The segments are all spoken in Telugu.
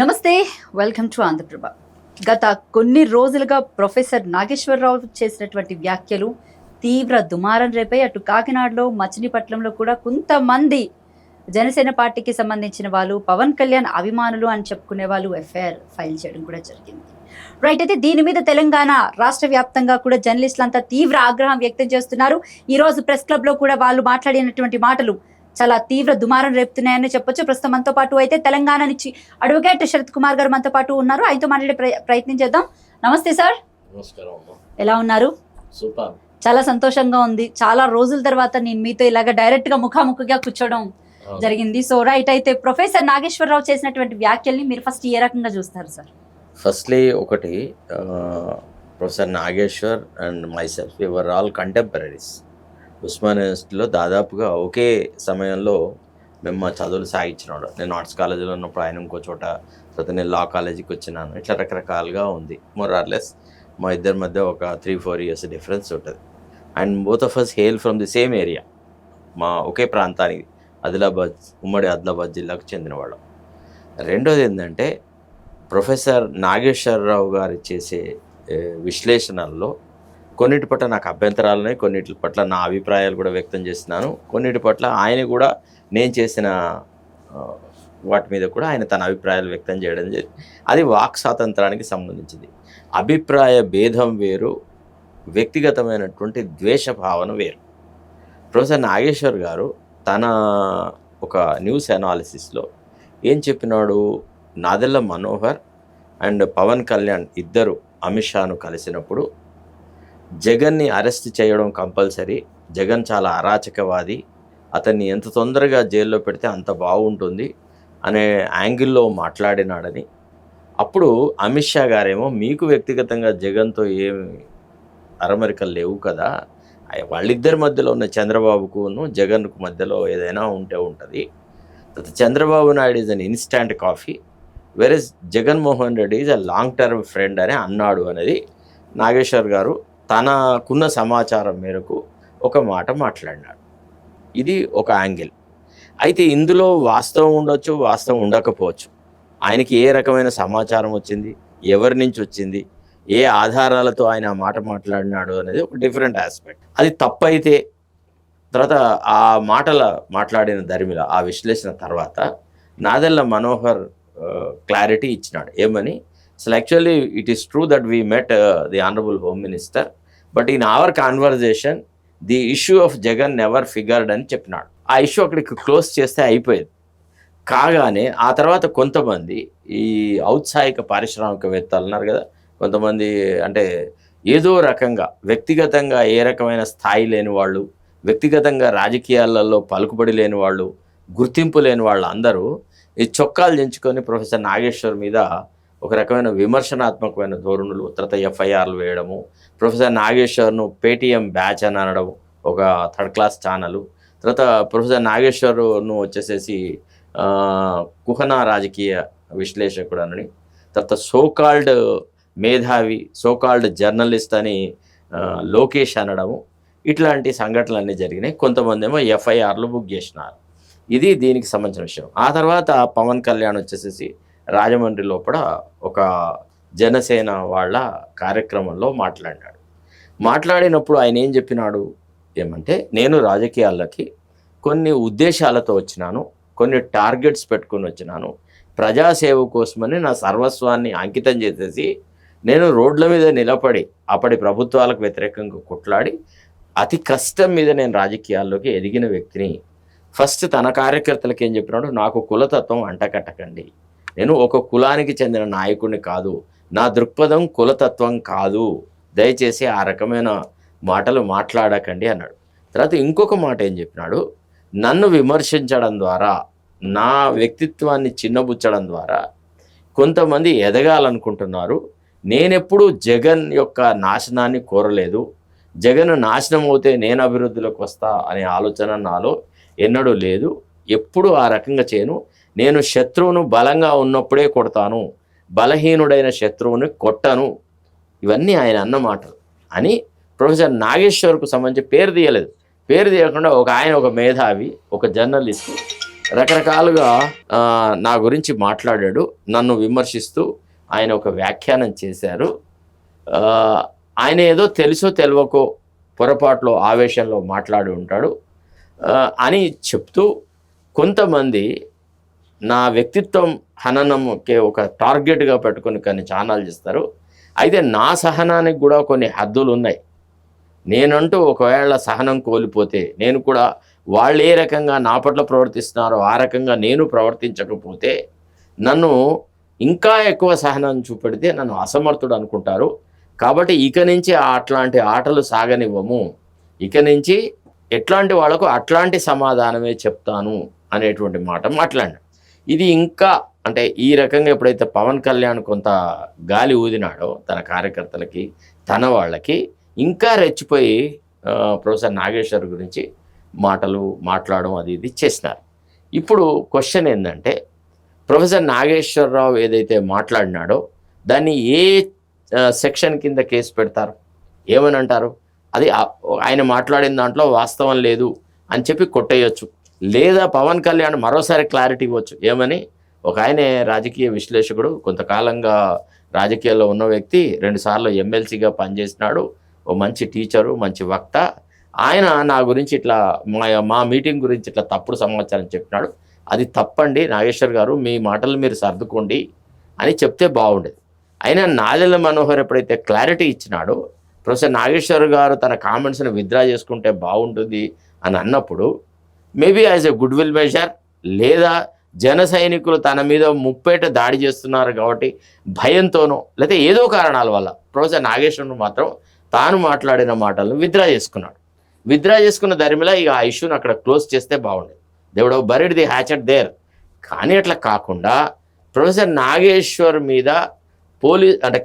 నమస్తే, వెల్కమ్ టు ఆంధ్రప్రభ. గత కొన్ని రోజులుగా ప్రొఫెసర్ నాగేశ్వరరావు చేసినటువంటి వ్యాఖ్యలు తీవ్ర దుమారం రేపై అటు కాకినాడలో మచిలీపట్నంలో కూడా కొంతమంది జనసేన పార్టీకి సంబంధించిన వాళ్ళు, పవన్ కళ్యాణ్ అభిమానులు అని చెప్పుకునే వాళ్ళు ఎఫ్ఐఆర్ ఫైల్ చేయడం కూడా జరిగింది. రైట్, అయితే దీని మీద తెలంగాణ రాష్ట్ర వ్యాప్తంగా కూడా జర్నలిస్టులు అంతా తీవ్ర ఆగ్రహం వ్యక్తం చేస్తున్నారు. ఈ రోజు ప్రెస్ క్లబ్ లో కూడా వాళ్ళు మాట్లాడినటువంటి మాటలు చాలా తీవ్ర దుమారం రేపుతున్నాయని చెప్పొచ్చు. ప్రస్తుతం మనతో పాటు అయితే తెలంగాణ నుంచి అడ్వకేట్ శరత్ కుమార్ గారు మనతో పాటు ఉన్నారు. ఆయనతో మాట్లాడే ప్రయత్నం చేద్దాం. నమస్తే సార్. నమస్కారం. ఎలా ఉన్నారు? సూపర్. చాలా సంతోషంగా ఉంది. చాలా రోజుల తర్వాత నేను మీతో ఇలాగ డైరెక్ట్ గా ముఖాముఖిగా కూర్చోవడం జరిగింది. సో రైట్, అయితే ప్రొఫెసర్ నాగేశ్వరరావు చేసినటువంటి వ్యాఖ్యల్ని మీరు ఫస్ట్ ఏ రకంగా చూస్తారు సార్? ఫస్ట్లీ ఒకటి, professor Nageswar and myself your all contemporaries. Osmania యూనివర్సిటీలో దాదాపుగా ఒకే సమయంలో మేము మా చదువులు సాగించినాడు. నేను ఆర్ట్స్ కాలేజీలో ఉన్నప్పుడు ఆయన ఇంకో చోట, తర్వాత నేను లా కాలేజీకి వచ్చినాను. ఇట్లా రకరకాలుగా ఉంది. మోర్ ఆర్ లెస్ మా ఇద్దరి మధ్య ఒక 3-4 years డిఫరెన్స్ ఉంటుంది. And both of us hail from the same area. మా ఒకే ప్రాంతానికి, ఆదిలాబాద్, ఉమ్మడి ఆదిలాబాద్ జిల్లాకు చెందినవాళ్ళం. రెండోది ఏంటంటే, ప్రొఫెసర్ నాగేశ్వరరావు గారు చేసే విశ్లేషణల్లో కొన్నిటి పట్ల నాకు అభ్యంతరాలు ఉన్నాయి, కొన్నిటి పట్ల నా అభిప్రాయాలు కూడా వ్యక్తం చేస్తున్నాను. కొన్నిటి పట్ల ఆయన కూడా నేను చేసిన వాటి మీద కూడా ఆయన తన అభిప్రాయాలు వ్యక్తం చేయడం జరిగింది. అది వాక్ స్వాతంత్రానికి సంబంధించింది. అభిప్రాయ భేదం వేరు, వ్యక్తిగతమైనటువంటి ద్వేష భావన వేరు. ప్రొఫెసర్ నాగేశ్వర్ గారు తన ఒక న్యూస్ అనాలిసిస్లో ఏం చెప్పినాడు, నాదెళ్ల మనోహర్ అండ్ పవన్ కళ్యాణ్ ఇద్దరు అమిత్ షాను కలిసినప్పుడు జగన్ని అరెస్ట్ చేయడం కంపల్సరీ, జగన్ చాలా అరాచకవాది, అతన్ని ఎంత తొందరగా జైల్లో పెడితే అంత బాగుంటుంది అనే యాంగిల్లో మాట్లాడినాడని. అప్పుడు అమిత్ షా గారేమో, మీకు వ్యక్తిగతంగా జగన్తో ఏమి అరమరికలు లేవు కదా, వాళ్ళిద్దరి మధ్యలో ఉన్న చంద్రబాబుకును జగన్కు మధ్యలో ఏదైనా ఉంటే ఉంటుంది. Chandrababu Naidu is an instant coffee, versus Jaganmohan Reddy is a long term friend అని అన్నాడు అనేది నాగేశ్వర్ గారు తనకున్న సమాచారం మేరకు ఒక మాట మాట్లాడినాడు. ఇది ఒక యాంగిల్. అయితే ఇందులో వాస్తవం ఉండొచ్చు, వాస్తవం ఉండకపోవచ్చు. ఆయనకి ఏ రకమైన సమాచారం వచ్చింది, ఎవరి నుంచి వచ్చింది, ఏ ఆధారాలతో ఆయన ఆ మాట మాట్లాడినాడు అనేది ఒక డిఫరెంట్ ఆస్పెక్ట్. అది తప్పైతే తర్వాత ఆ మాట్లాడిన దరిమిల ఆ విశ్లేషణ తర్వాత నాదెళ్ల మనోహర్ క్లారిటీ ఇచ్చినాడు. ఏమని, అసలు actually it is true that we met the honourable home minister, but in our conversation the issue of Jagan never figured అని చెప్పినాడు. ఆ ఇష్యూ అక్కడికి క్లోజ్ చేస్తే అయిపోయేది. కాగానే ఆ తర్వాత కొంతమంది ఈ ఔత్సాహిక పారిశ్రామికవేత్తలు ఉన్నారు కదా, కొంతమంది అంటే ఏదో రకంగా వ్యక్తిగతంగా ఏ రకమైన స్థాయి లేని వాళ్ళు, వ్యక్తిగతంగా రాజకీయాలలో పలుకుబడి లేని వాళ్ళు, గుర్తింపు లేని వాళ్ళు అందరూ ఈ చొక్కాలు దించుకొని ప్రొఫెసర్ నాగేశ్వర్ మీద ఒక రకమైన విమర్శనాత్మకమైన ధోరణులు, తర్వాత ఎఫ్ఐఆర్లు వేయడము, ప్రొఫెసర్ నాగేశ్వర్ను పేటీఎం బ్యాచ్ అని అనడం, ఒక 3rd class ఛానల్, తర్వాత ప్రొఫెసర్ నాగేశ్వర్ను వచ్చేసేసి కుహనా రాజకీయ విశ్లేషకుడు అని, తర్వాత సోకాల్డ్ మేధావి, సోకాల్డ్ జర్నలిస్ట్ అని లోకేష్ అనడము, ఇట్లాంటి సంఘటనలన్నీ జరిగినాయి. కొంతమంది ఏమో ఎఫ్ఐఆర్లు బుక్ చేసినారు. ఇది దీనికి సంబంధించిన విషయం. ఆ తర్వాత పవన్ కళ్యాణ్ వచ్చేసేసి రాజమండ్రి లోపల ఒక జనసేన వాళ్ళ కార్యక్రమంలో మాట్లాడినప్పుడు ఆయన ఏం చెప్పినాడు ఏమంటే, నేను రాజకీయాలకి కొన్ని ఉద్దేశాలతో వచ్చినాను, కొన్ని టార్గెట్స్ పెట్టుకుని వచ్చినాను, ప్రజాసేవ కోసమని నా సర్వస్వాన్ని అంకితం చేసేసి నేను రోడ్ల మీద నిలబడి అప్పటి ప్రభుత్వాలకు వ్యతిరేకంగా కొట్లాడి అతి కష్టం మీద నేను రాజకీయాల్లోకి ఎదిగిన వ్యక్తిని. ఫస్ట్ తన కార్యకర్తలకు ఏం చెప్పినాడు, నాకు కులతత్వం అంటకట్టకండి, నేను ఒక కులానికి చెందిన నాయకుడిని కాదు, నా దృక్పథం కులతత్వం కాదు, దయచేసి ఆ రకమైన మాటలు మాట్లాడకండి అన్నాడు. తర్వాత ఇంకొక మాట ఏం చెప్పినాడు, నన్ను విమర్శించడం ద్వారా, నా వ్యక్తిత్వాన్ని చిన్నబుచ్చడం ద్వారా కొంతమంది ఎదగాలనుకుంటున్నారు. నేనెప్పుడు జగన్ యొక్క నాశనాన్ని కోరలేదు, జగన్ నాశనం అవుతే నేను అభివృద్ధిలోకి వస్తా అనే ఆలోచన నాలో ఎన్నడూ లేదు, ఎప్పుడు ఆ రకంగా చేయను, నేను శత్రువును బలంగా ఉన్నప్పుడే కొడతాను, బలహీనుడైన శత్రువుని కొట్టను. ఇవన్నీ ఆయన అన్న మాటలు అని ప్రొఫెసర్ నాగేశ్వర్కు సంబంధించి పేరు తీయలేదు, పేరు తీయకుండా ఆయన ఒక మేధావి, ఒక జర్నలిస్టు, రకరకాలుగా నా గురించి మాట్లాడాడు. నన్ను విమర్శిస్తూ ఆయన ఒక వ్యాఖ్యానం చేశారు. ఆయన ఏదో తెలుసో తెలియకో పొరపాట్లో ఆవేశంలో మాట్లాడి ఉంటాడు అని చెప్తూ కొంతమంది నా వ్యక్తిత్వం హననంకే ఒక టార్గెట్గా పెట్టుకొని కొన్ని ఛానల్ చేస్తారు. అయితే నా సహనానికి కూడా కొన్ని హద్దులు ఉన్నాయి. నేనంటూ ఒకవేళ సహనం కోల్పోతే, నేను కూడా వాళ్ళు ఏ రకంగా నా పట్ల ప్రవర్తిస్తున్నారో ఆ రకంగా నేను ప్రవర్తించకపోతే నన్ను ఇంకా ఎక్కువ సహనం చూపెడితే నన్ను అసమర్థుడు అనుకుంటారు. కాబట్టి ఇక నుంచి అట్లాంటి ఆటలు సాగనివ్వము, ఇక నుంచి ఎట్లాంటి వాళ్ళకు అట్లాంటి సమాధానమే చెప్తాను అనేటువంటి మాట మాట్లాడినాడు. ఇది ఇంకా అంటే ఈ రకంగా ఎప్పుడైతే పవన్ కళ్యాణ్ కొంత గాలి ఊదినాడో తన కార్యకర్తలకి, తన వాళ్ళకి, ఇంకా రెచ్చిపోయి ప్రొఫెసర్ నాగేశ్వర్ గురించి మాట్లాడడం అది ఇది చేసినారు. ఇప్పుడు క్వశ్చన్ ఏంటంటే, ప్రొఫెసర్ నాగేశ్వరరావు ఏదైతే మాట్లాడినాడో దాన్ని ఏ సెక్షన్ కింద కేసు పెడతారు, ఏమని అంటారు? అది ఆయన మాట్లాడిన దాంట్లో వాస్తవం లేదు అని చెప్పి కొట్టేయచ్చు, లేదా పవన్ కళ్యాణ్ మరోసారి క్లారిటీ ఇవ్వచ్చు. ఏమని? ఒక ఆయన రాజకీయ విశ్లేషకుడు, కొంతకాలంగా రాజకీయాల్లో ఉన్న వ్యక్తి, 2 సార్లు ఎమ్మెల్సీగా పనిచేసినాడు, ఓ మంచి టీచరు, మంచి వక్త. ఆయన నా గురించి ఇట్లా మా మీటింగ్ గురించి ఇట్లా తప్పుడు సమాచారం చెప్పినాడు. అది తప్పండి నాగేశ్వర్ గారు, మీ మాటలు మీరు సర్దుకోండి అని చెప్తే బాగుండేది. అయినా నాదెళ్ల మనోహర్ ఎప్పుడైతే క్లారిటీ ఇచ్చినాడో, ప్రొఫెసర్ నాగేశ్వర్ గారు తన కామెంట్స్ని విత్డ్రా చేసుకుంటే బాగుంటుంది అని అన్నప్పుడు maybe as a good will measure, లేదా జన సైనికులు తన మీద ముప్పేట దాడి చేస్తున్నారు కాబట్టి భయంతోనో, లేకపోతే ఏదో కారణాల వల్ల ప్రొఫెసర్ నాగేశ్వరరావు మాత్రం తాను మాట్లాడిన మాటలను విత్డ్రా చేసుకున్నాడు. విత్డ్రా చేసుకున్న దరిమిలా ఇక ఆ ఇష్యూని అక్కడ క్లోజ్ చేస్తే బాగుండేది. They would have buried the hatchet there. కానీ అట్లా కాకుండా ప్రొఫెసర్ నాగేశ్వర్ మీద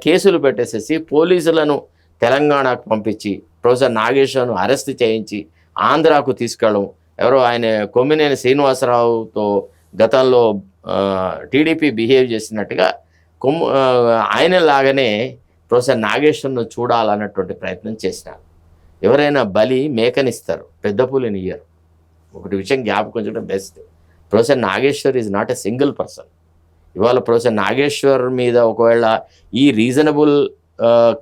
కేసులు పెట్టేసేసి పోలీసులను తెలంగాణకు పంపించి ప్రొఫెసర్ నాగేశ్వర్ను అరెస్ట్ చేయించి ఆంధ్రాకు తీసుకెళ్ళడం, ఎవరో ఆయన కొమ్మినేని శ్రీనివాసరావుతో గతంలో టీడీపీ బిహేవ్ చేసినట్టుగా ఆయన లాగానే ప్రొఫెసర్ నాగేశ్వర్ను చూడాలన్నటువంటి ప్రయత్నం చేసినారు. ఎవరైనా బలి మేకనిస్తారు, పెద్ద పులిని ఇయ్యరు. ఒకటి విషయం జ్ఞాపకం ఉంచడం best. Professor Nageswar is not a single person. ఇవాళ ప్రొఫెసర్ నాగేశ్వర్ మీద ఒకవేళ ఈ రీజనబుల్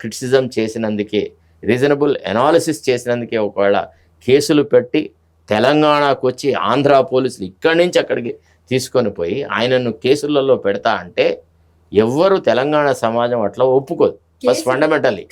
క్రిటిసిజం చేసినందుకే, రీజనబుల్ ఎనాలిసిస్ చేసినందుకే ఒకవేళ కేసులు పెట్టి తెలంగాణకు వచ్చి ఆంధ్ర పోలీసులు ఇక్కడి నుంచి అక్కడికి తీసుకొని పోయి ఆయనను కేసులలో పెడతా అంటే ఎవ్వరు తెలంగాణ సమాజం అట్లా ఒప్పుకోదు. ఫస్ట్ ఫండమెంటల్లీ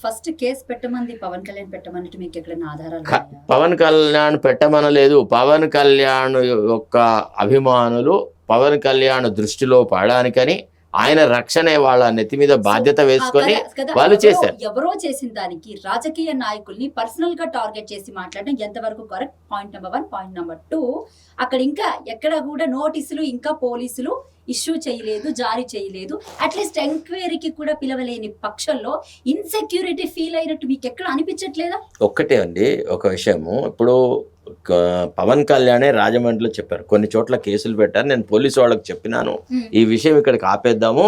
ఫస్ట్ కేసు పెట్టమంది పవన్ కళ్యాణ్ పెట్టమన్నట్టు మీకు ఎక్కడైనా ఆధారాలు? పవన్ కళ్యాణ్ పెట్టమనలేదు. పవన్ కళ్యాణ్ యొక్క అభిమానులు పవన్ కళ్యాణ్ దృష్టిలో పడడానికని ఆయన రక్షణ వాళ్ళ నెత్తి మీద బాధ్యత వేసుకొని వాళ్ళు చేశారు. ఎవరో చేసిన దానికి రాజకీయ నాయకుల్ని పర్సనల్ గా టార్గెట్ చేసి మాట్లాడడం ఎంతవరకు correct? Point number 1. Point number 2, అక్కడ ఇంకా ఎక్కడ కూడా నోటీసులు ఇంకా పోలీసులు ఇష్యూ చేయలేదు, జారీ చేయలేదు. అట్లీస్ట్ ఎంక్వైరీకి కూడా పిలవలేని పక్షంలో ఇన్సెక్యూరిటీ ఫీల్ అయినట్టు మీకు ఎక్కడ అనిపించట్లేదా? ఒక్కటే అండి ఒక విషయము, ఇప్పుడు పవన్ కళ్యాణే రాజమండ్రిలో చెప్పారు, కొన్ని చోట్ల కేసులు పెట్టారు, నేను పోలీసు వాళ్ళకి చెప్పినాను ఈ విషయం ఇక్కడికి ఆపేద్దాము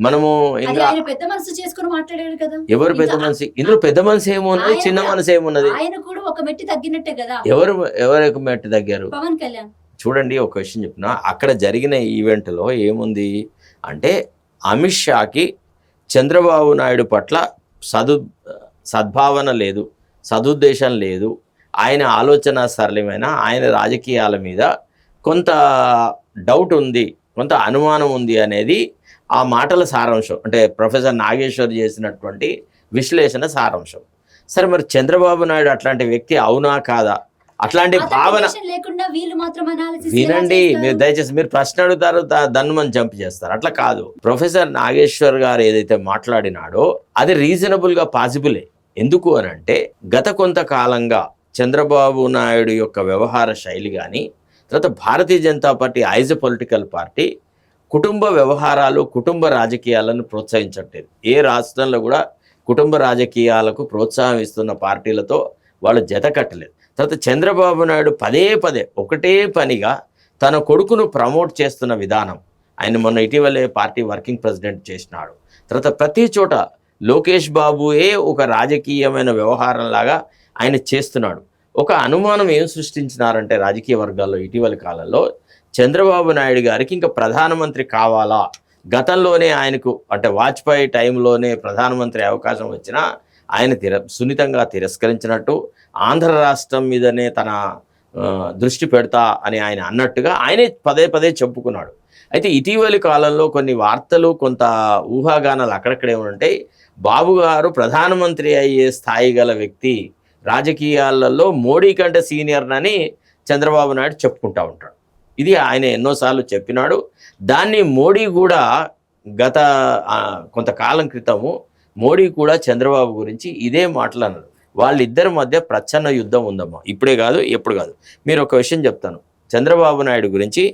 మనము. ఇంకా పెద్ద మనసు చేసుకుని మాట్లాడారు కదా. ఎవరు పెద్ద మనసు? ఇందులో పెద్ద మనసు ఏమున్నది, చిన్న మనసు ఏమున్నది? ఆయన కూడా ఒక మెట్టి తగ్గినట్టే కదా. ఎవరు మెట్టి తగ్గారు? పవన్ కళ్యాణ్. చూడండి ఒక విషయం చెప్పిన, అక్కడ జరిగిన ఈవెంట్లో ఏముంది అంటే అమిత్ షాకి చంద్రబాబు నాయుడు పట్ల సద్భావన లేదు, సదుద్దేశం లేదు, ఆయన ఆలోచన సరళమైన, ఆయన రాజకీయాల మీద కొంత డౌట్ ఉంది, కొంత అనుమానం ఉంది అనేది ఆ మాటల సారాంశం. అంటే ప్రొఫెసర్ నాగేశ్వర్ చేసినటువంటి విశ్లేషణ సారాంశం. సరే, మరి చంద్రబాబు నాయుడు అట్లాంటి వ్యక్తి అవునా కాదా? అట్లాంటి భావన వినండి, మీరు దయచేసి మీరు ప్రశ్న అడుగుతారు, దాన్ని మనం జంప్ చేస్తారు. అట్లా కాదు. ప్రొఫెసర్ నాగేశ్వర్ గారు ఏదైతే మాట్లాడినాడో అది రీజనబుల్గా పాసిబులే. ఎందుకు అని అంటే గత కొంతకాలంగా చంద్రబాబు నాయుడు యొక్క వ్యవహార శైలి కానీ, తర్వాత Bharatiya Janata party as a political party కుటుంబ వ్యవహారాలు, కుటుంబ రాజకీయాలను ప్రోత్సహించట్లేదు. ఏ రాష్ట్రంలో కూడా కుటుంబ రాజకీయాలకు ప్రోత్సాహం ఇస్తున్న పార్టీలతో వాళ్ళు జత కట్టలేదు. తర్వాత చంద్రబాబు నాయుడు పదే ఒకటే పనిగా తన కొడుకును ప్రమోట్ చేస్తున్న విధానం, ఆయన మొన్న ఇటీవలే పార్టీ వర్కింగ్ ప్రెసిడెంట్ చేసినాడు. తర్వాత ప్రతి చోట లోకేష్ బాబుయే ఒక రాజకీయమైన వ్యవహారంలాగా ఆయన చేస్తున్నాడు. ఒక అనుమానం ఏం సృష్టించినారంటే రాజకీయ వర్గాల్లో ఇటీవలి కాలంలో చంద్రబాబు నాయుడు గారికి ఇంకా ప్రధానమంత్రి కావాలా, గతంలోనే ఆయనకు అంటే వాజ్పేయి టైంలోనే ప్రధానమంత్రి అవకాశం వచ్చినా ఆయన సున్నితంగా తిరస్కరించినట్టు, ఆంధ్ర రాష్ట్రం మీదనే తన దృష్టి పెడతా అని ఆయన అన్నట్టుగా ఆయనే పదే పదే చెప్పుకున్నాడు. అయితే ఇటీవలి కాలంలో కొన్ని వార్తలు, కొంత ఊహాగానాలు అక్కడక్కడే ఉంటాయి. బాబు గారు ప్రధానమంత్రి అయ్యే స్థాయి గల వ్యక్తి, రాజకీయాలలో మోడీ కంటే సీనియర్ అని చంద్రబాబు నాయుడు చెప్పుకుంటూ ఉంటాడు. ఇది ఆయన ఎన్నోసార్లు చెప్పినాడు. దాన్ని మోడీ కూడా గత కొంతకాలం క్రితము మోడీ కూడా చంద్రబాబు గురించి ఇదే మాట్లాడినారు. వాళ్ళిద్దరి మధ్య ప్రచ్ఛన్న యుద్ధం ఉందమ్మా, ఇప్పుడే కాదు ఎప్పుడు కాదు. మీరు ఒక విషయం చెప్తాను, చంద్రబాబు నాయుడు గురించి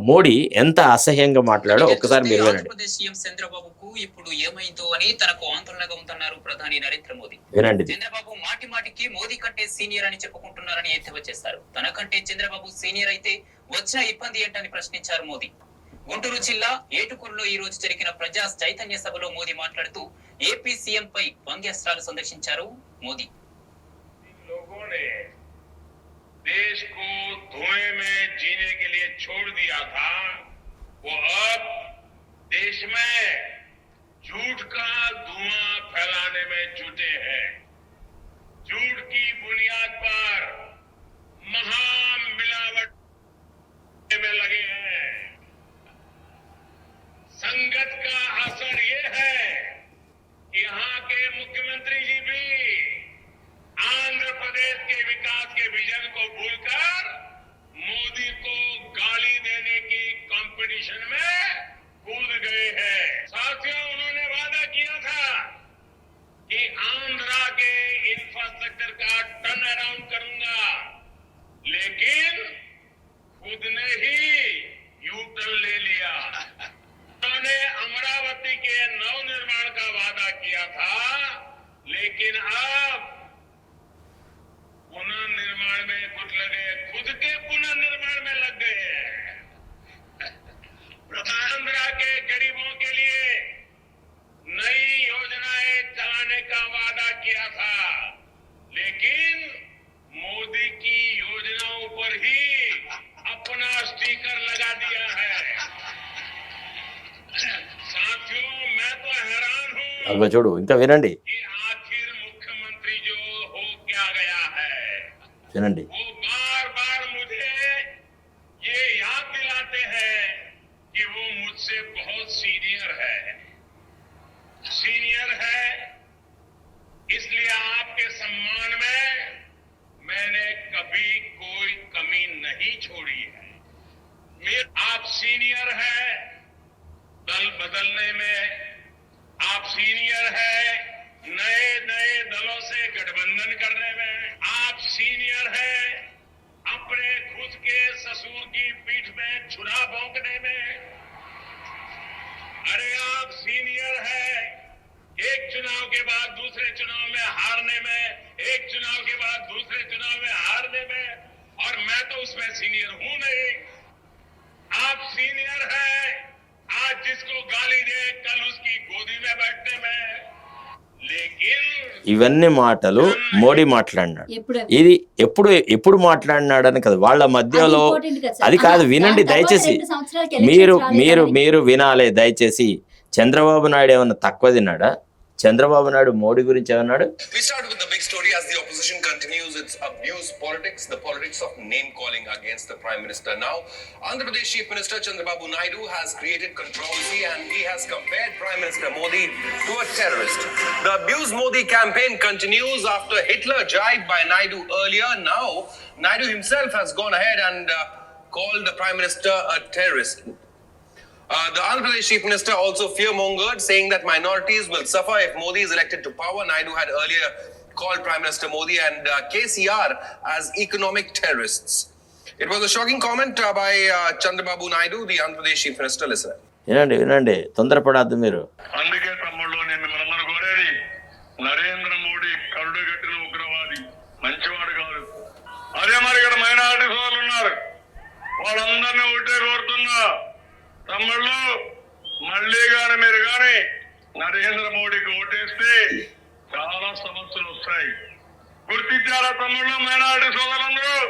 మోడీ ఎంత అసహ్యంగా మాట్లాడో ఒక్కసారి మీరు వినండి. ఆంధ్రప్రదేశ్ సీఎం చంద్రబాబుకు ఇప్పుడు ఏమైందో అని తనకు ఆందోళనగా ఉంటున్నారు ప్రధాని నరేంద్ర మోదీ. వినండి. చంద్రబాబు మాటి మాటికి మోదీ కంటే సీనియర్ అని చెప్పుకుంటున్నారని ఎద్దేవా చేస్తారు. తనకంటే చంద్రబాబు సీనియర్ అయితే వచ్చిన ఇబ్బంది ఏంటని ప్రశ్నించారు మోదీ. గుంటూరు జిల్లా ఏటుకూరులో ఈ రోజు జరిగిన ప్రజా చైతన్య సభలో మోదీ మాట్లాడుతూ ఏపీ సీఎం పై వ్యంగ్యాస్త్రాలు సందర్శించారు మోదీ. देश को धुएं में जीने के लिए छोड़ दिया था, वो अब देश में झूठ का धुआं फैलाने में जुटे हैं। झूठ की बुनियाद पर महामिलावट में लगे हैं। संगत का असर ये है कि यहाँ के मुख्यमंत्री जी भी आंध्र प्रदेश के विकास के विजन को भूलकर मोदी को गाली देने की कंपटीशन में कूद गए हैं। साथियों, उन्होंने वादा किया था कि आंध्रा के इंफ्रास्ट्रक्चर का टर्न अराउंड करूंगा, लेकिन खुद ने ही यू टर्न ले लिया। उन्होंने अमरावती के नवनिर्माण का वादा किया था, लेकिन अब पुनर्निर्माण में कुछ लगे, खुद के पुनर्निर्माण में लग गए हैं। आंध्रा के गरीबों के लिए नई योजनाएं चलाने का वादा किया था, लेकिन मोदी की योजनाओं पर ही अपना स्टिकर लगा दिया है। साथियों, मैं तो हैरान हूं చూడు ఇంకా వినండి कि आखिर मुख्यमंत्री जो हो क्या गया है। వినండి. वो बार बार मुझे ये याद दिलाते हैं कि वो मुझसे बहुत सीनियर है, इसलिए आपके सम्मान में मैंने कभी कोई कमी नहीं छोड़ी है। आप सीनियर है दल बदलने में, आप सीनियर है नए नए दलों से गठबंधन करने में, आप सीनियर है अपने खुद के ससुर की पीठ में छुरा भोंकने में, अरे आप सीनियर है एक चुनाव के बाद दूसरे चुनाव में हारने में, एक चुनाव के बाद दूसरे चुनाव में हारने में, और मैं तो उसमें सीनियर हूं नहीं। आप सीनियर है आज जिसको गाली दे कल उसकी गोदी में बैठने में, लेकिन ఇవన్నీ మాటలు మోడీ మాట్లాడినాడు. ఇది ఎప్పుడు మాట్లాడినాడని కదా వాళ్ళ మధ్యలో, అది కాదు వినండి దయచేసి, మీరు వినాలి దయచేసి. చంద్రబాబు నాయుడు ఏమన్నా తక్కువ తిన్నాడా? చంద్రబాబు నాయుడు మోడీ గురించి ఏమన్నాడు? We start with the big story as the opposition continues its abuse politics, the politics of name calling against the Prime Minister. Now, Andhra Pradesh Chief Minister Chandrababu Naidu has created controversy and he has compared Prime Minister Modi to a terrorist. The Abuse Modi campaign continues after Hitler jibed by Naidu earlier. Now, Naidu himself has gone ahead and called the Prime Minister a terrorist. The Andhra Pradesh Chief Minister also fear-mongered, saying that minorities will suffer if Modi is elected to power. Naidu had earlier called Prime Minister Modi and KCR as economic terrorists. It was a shocking comment by Chandrababu Naidu, the Andhra Pradesh Chief Minister. Listen. వినండి తొందరపడద్దు మీరు. అందుకే తమ్ముళ్ళు నేను మిమ్మల్ని కోరేది, నరేంద్ర మోడీ కరుడు గట్టిన ఉగ్రవాది, మంచివాడు కాదు. అదే మరి ఇక్కడ మైనారిటీ సోదరులు ఉన్నారు, వాళ్ళందరినీ ఒకటే కోరుతున్నా, తమ్ముళ్ళు మళ్ళీ గాని మీరు గాని నరేంద్ర మోడీకి ఓటేస్తే చాలా సమస్యలు వస్తాయి. గుర్తించారా తమ్ముళ్ళు మైనారిటీ సోదరులందరూ?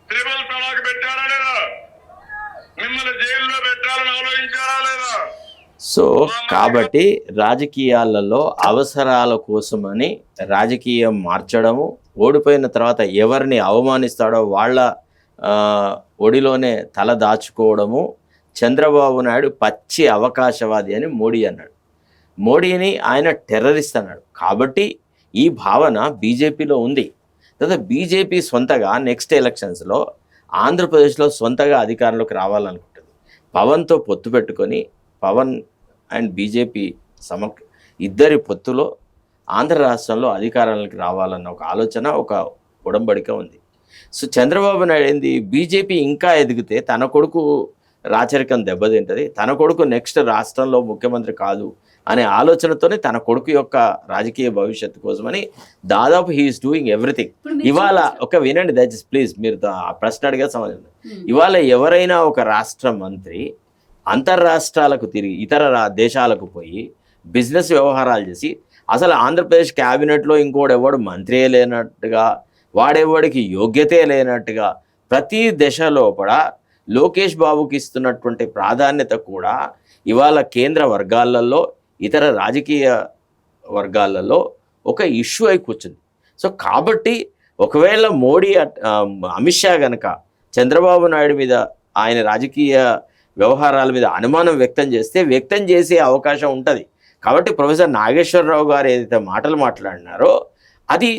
ట్రిపుల్ తలాక్ పెట్టారా లేదా? మిమ్మల్ని జైల్లో పెట్టాలని ఆలోచించారా లేదా? సో కాబట్టి రాజకీయాలలో అవసరాల కోసమని రాజకీయం మార్చడము, ఓడిపోయిన తర్వాత ఎవరిని అవమానిస్తాడో వాళ్ళ ఒడిలోనే తల దాచుకోవడము. చంద్రబాబు నాయుడు పచ్చి అవకాశవాది అని మోడీ అన్నాడు. మోడీని ఆయన టెర్రరిస్ట్ అన్నాడు. కాబట్టి ఈ భావన బీజేపీలో ఉంది. తర్వాత బీజేపీ సొంతగా నెక్స్ట్ ఎలక్షన్స్లో ఆంధ్రప్రదేశ్లో సొంతగా అధికారంలోకి రావాలనుకుంటుంది. పవన్తో పొత్తు పెట్టుకొని పవన్ అండ్ బీజేపీ ఇద్దరి పొత్తులో ఆంధ్ర రాష్ట్రంలో అధికారంలోకి రావాలన్న ఒక ఆలోచన, ఒక ఉడంబడిక ఉంది. సో చంద్రబాబు నాయుడు ఏంది, బీజేపీ ఇంకా ఎదిగితే తన కొడుకు రాచరికం దెబ్బతింటుంది, తన కొడుకు నెక్స్ట్ రాష్ట్రంలో ముఖ్యమంత్రి కాదు అనే ఆలోచనతోనే తన కొడుకు యొక్క రాజకీయ భవిష్యత్తు కోసమని దాదాపు హీఈస్ డూయింగ్ ఎవ్రీథింగ్. ఇవాళ ఒక వినండి దయచేసి ప్లీజ్, మీరు ఆ ప్రశ్న అడిగే సమాధానం. ఇవాళ ఎవరైనా ఒక రాష్ట్ర మంత్రి అంతర్రాష్ట్రాలకు తిరిగి ఇతర దేశాలకు పోయి బిజినెస్ వ్యవహారాలు చేసి అసలు ఆంధ్రప్రదేశ్ క్యాబినెట్లో ఇంకోడెవడు మంత్రియే లేనట్టుగా, వాడెవడికి యోగ్యతే లేనట్టుగా ప్రతి దశలో కూడా లోకేష్ బాబుకి ఇస్తున్నటువంటి ప్రాధాన్యత కూడా ఇవాళ కేంద్ర వర్గాలలో, ఇతర రాజకీయ వర్గాలలో ఒక ఇష్యూ అయి కూర్చుంది. సో కాబట్టి ఒకవేళ మోడీ అమిత్ షా కనుక చంద్రబాబు నాయుడు మీద, ఆయన రాజకీయ వ్యవహారాల మీద అనుమానం వ్యక్తం చేసే అవకాశం ఉంటుంది. కాబట్టి ప్రొఫెసర్ నాగేశ్వరరావు గారు ఏదైతే మాటలు మాట్లాడినారో అది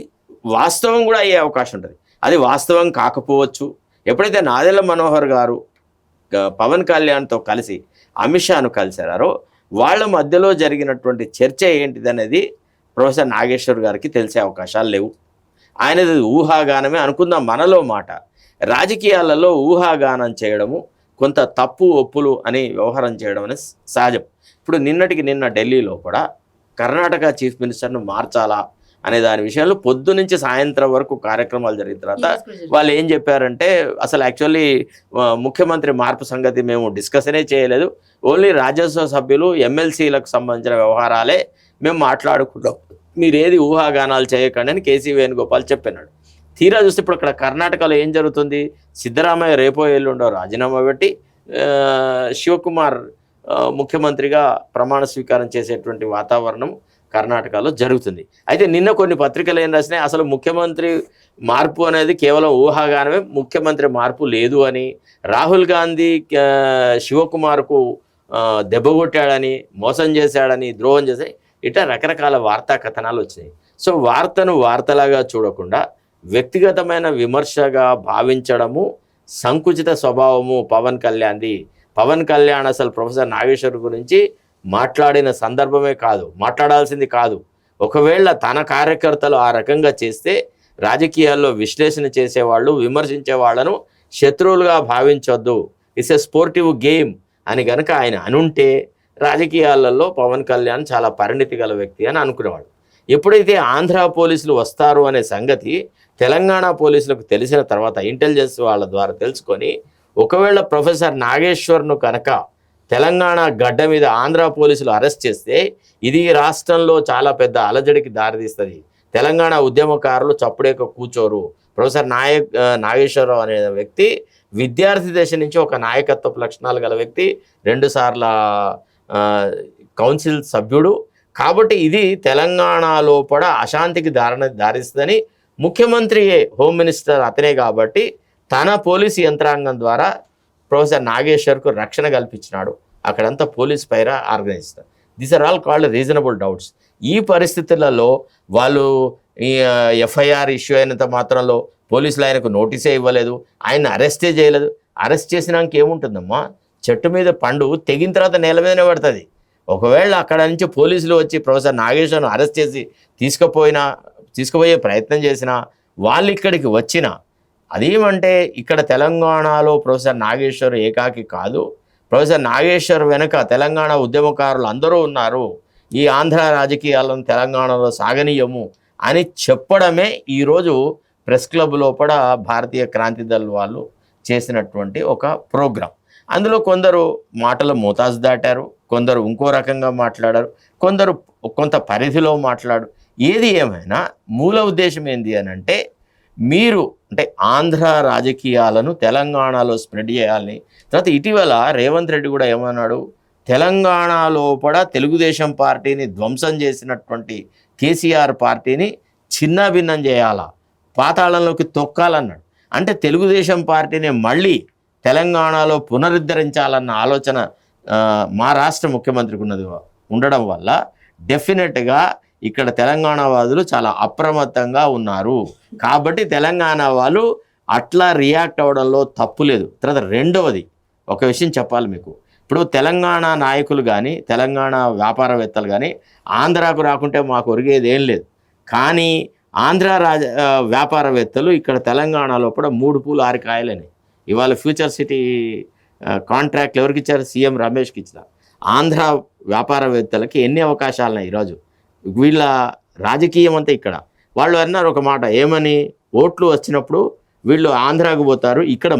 వాస్తవం కూడా అయ్యే అవకాశం ఉంటుంది. అది వాస్తవం కాకపోవచ్చు. ఎప్పుడైతే నాదెళ్ల మనోహర్ గారు పవన్ కళ్యాణ్తో కలిసి అమిత్ షాను కలిసారో వాళ్ళ మధ్యలో జరిగినటువంటి చర్చ ఏంటిదనేది ప్రొఫెసర్ నాగేశ్వర్ గారికి తెలిసే అవకాశాలు లేవు. ఆయనది ఊహాగానమే అనుకుందాం మనలో మాట. రాజకీయాలలో ఊహాగానం చేయడము, కొంత తప్పు ఒప్పులు అని వ్యవహారం చేయడం అనేది సహజం. ఇప్పుడు నిన్న ఢిల్లీలో కూడా కర్ణాటక చీఫ్ మినిస్టర్ను మార్చాలా అనే దాని విషయంలో పొద్దు నుంచి సాయంత్రం వరకు కార్యక్రమాలు జరిగిన తర్వాత వాళ్ళు ఏం చెప్పారంటే, అసలు యాక్చువల్లీ ముఖ్యమంత్రి మార్పు సంగతి మేము డిస్కషనే చేయలేదు, ఓన్లీ రాజ్యసభ సభ్యులు ఎమ్మెల్సీలకు సంబంధించిన వ్యవహారాలే మేము మాట్లాడుకుంటాం, మీరేది ఊహాగానాలు చేయకండి అని కేసీ వేణుగోపాల్ చెప్పినాడు. తీరా చూస్తే ఇప్పుడు అక్కడ కర్ణాటకలో ఏం జరుగుతుంది, సిద్ధరామయ్య రేపో ఎల్లుండో రాజీనామా పెట్టి శివకుమార్ ముఖ్యమంత్రిగా ప్రమాణ స్వీకారం చేసేటువంటి వాతావరణం కర్ణాటకలో జరుగుతుంది. అయితే నిన్న కొన్ని పత్రికలు ఏం రాసినాయి, అసలు ముఖ్యమంత్రి మార్పు అనేది కేవలం ఊహాగానమే, ముఖ్యమంత్రి మార్పు లేదు అని, రాహుల్ గాంధీ శివకుమార్కు దెబ్బ కొట్టాడని, మోసం చేశాడని, ద్రోహం చేశాయి, ఇట్లా రకరకాల వార్తా కథనాలు వచ్చినాయి. సో వార్తను వార్తలాగా చూడకుండా వ్యక్తిగతమైన విమర్శగా భావించడము సంకుచిత స్వభావము పవన్ కళ్యాణ్ది. పవన్ కళ్యాణ్ అసలు ప్రొఫెసర్ నాగేశ్వర్ గురించి మాట్లాడిన సందర్భమే కాదు, మాట్లాడాల్సింది కాదు. ఒకవేళ తన కార్యకర్తలు ఆ రకంగా చేస్తే రాజకీయాల్లో విశ్లేషణ చేసేవాళ్ళు, విమర్శించే వాళ్ళను శత్రువులుగా భావించొద్దు, ఇట్స్ ఎ స్పోర్టివ్ గేమ్ అని కనుక ఆయన అనుంటే రాజకీయాలలో పవన్ కళ్యాణ్ చాలా పరిణితి గల వ్యక్తి అని అనుకునేవాడు. ఎప్పుడైతే ఆంధ్ర పోలీసులు వస్తారు అనే సంగతి తెలంగాణ పోలీసులకు తెలిసిన తర్వాత ఇంటెలిజెన్స్ వాళ్ళ ద్వారా తెలుసుకొని ఒకవేళ ప్రొఫెసర్ నాగేశ్వర్ను కనుక తెలంగాణ గడ్డ మీద ఆంధ్ర పోలీసులు అరెస్ట్ చేస్తే ఇది రాష్ట్రంలో చాలా పెద్ద అలజడికి దారితీస్తుంది. తెలంగాణ ఉద్యమకారులు చప్పుడేక కూర్చోరు. ప్రొఫెసర్ నాగేశ్వరరావు అనే వ్యక్తి విద్యార్థి దశ నుంచి ఒక నాయకత్వ లక్షణాలు గల వ్యక్తి, 2 సార్ల కౌన్సిల్ సభ్యుడు. కాబట్టి ఇది తెలంగాణలో కూడా అశాంతికి దారిస్తుందని ముఖ్యమంత్రియే, హోమ్ మినిస్టర్ అతనే కాబట్టి తన పోలీసు యంత్రాంగం ద్వారా ప్రొఫెసర్ నాగేశ్వర్కు రక్షణ కల్పించినాడు. అక్కడంతా పోలీస్ పైరా ఆర్గనైజ్ చేస్తారు. These are all called reasonable doubts. ఈ పరిస్థితులలో వాళ్ళు ఈ ఎఫ్ఐఆర్ ఇష్యూ అయినంత మాత్రంలో పోలీసులు ఆయనకు నోటీసే ఇవ్వలేదు, ఆయన అరెస్టే చేయలేదు. అరెస్ట్ చేసినాక ఏముంటుందమ్మా, చెట్టు మీద పండు తెగిన తర్వాత నేల మీదనే పడుతుంది. ఒకవేళ అక్కడ నుంచి పోలీసులు వచ్చి ప్రొఫెసర్ నాగేశ్వర్ను అరెస్ట్ చేసి తీసుకుపోయే ప్రయత్నం చేసినా, వాళ్ళు ఇక్కడికి వచ్చినా, అదేమంటే ఇక్కడ తెలంగాణలో ప్రొఫెసర్ నాగేశ్వర్ ఏకాకి కాదు, ప్రొఫెసర్ నాగేశ్వర్ వెనుక తెలంగాణ ఉద్యమకారులు అందరూ ఉన్నారు, ఈ ఆంధ్ర రాజకీయాలను తెలంగాణలో సాగనీయము అని చెప్పడమే ఈరోజు ప్రెస్ క్లబ్ లోపల భారతీయ క్రాంతి దళ్ వాళ్ళు చేసినటువంటి ఒక ప్రోగ్రాం. అందులో కొందరు మాటల మోతాజు దాటారు, కొందరు ఇంకో రకంగా మాట్లాడారు, కొందరు కొంత పరిధిలో మాట్లాడు. ఏది ఏమైనా మూల ఉద్దేశం ఏంటి అని అంటే మీరు అంటే ఆంధ్ర రాజకీయాలను తెలంగాణలో స్ప్రెడ్ చేయాలని. తర్వాత ఇటీవల రేవంత్ రెడ్డి కూడా ఏమన్నాడు, తెలంగాణ లోపల తెలుగుదేశం పార్టీని ధ్వంసం చేసినటువంటి కేసీఆర్ పార్టీని చిన్నాభిన్నం చేయాలా, పాతాళంలోకి తొక్కాలన్నాడు. అంటే తెలుగుదేశం పార్టీని మళ్ళీ తెలంగాణలో పునరుద్ధరించాలన్న ఆలోచన మా రాష్ట్ర ముఖ్యమంత్రికి ఉండడం వల్ల డెఫినెట్గా ఇక్కడ తెలంగాణ వాదులు చాలా అప్రమత్తంగా ఉన్నారు. కాబట్టి తెలంగాణ వాళ్ళు అట్లా రియాక్ట్ అవ్వడంలో తప్పు లేదు. తర్వాత రెండవది ఒక విషయం చెప్పాలి మీకు. ఇప్పుడు తెలంగాణ నాయకులు కానీ తెలంగాణ వ్యాపారవేత్తలు కానీ ఆంధ్రాకు రాకుంటే మాకు ఒరిగేది ఏం లేదు. కానీ ఆంధ్ర వ్యాపారవేత్తలు ఇక్కడ తెలంగాణ లోపల 3 పూలు 6 కాయలని ఇవాళ ఫ్యూచర్ సిటీ కాంట్రాక్ట్లు ఎవరికి ఇచ్చారు? సీఎం రమేష్కి ఇచ్చిన. ఆంధ్ర వ్యాపారవేత్తలకి ఎన్ని అవకాశాలున్నాయి ఈరోజు. వీళ్ళ రాజకీయం అంతా ఇక్కడ. వాళ్ళు అన్నారు ఒక మాట, ఏమని, ఓట్లు వచ్చినప్పుడు వీళ్ళు ఆంధ్రాకు పోతారు, ఇక్కడ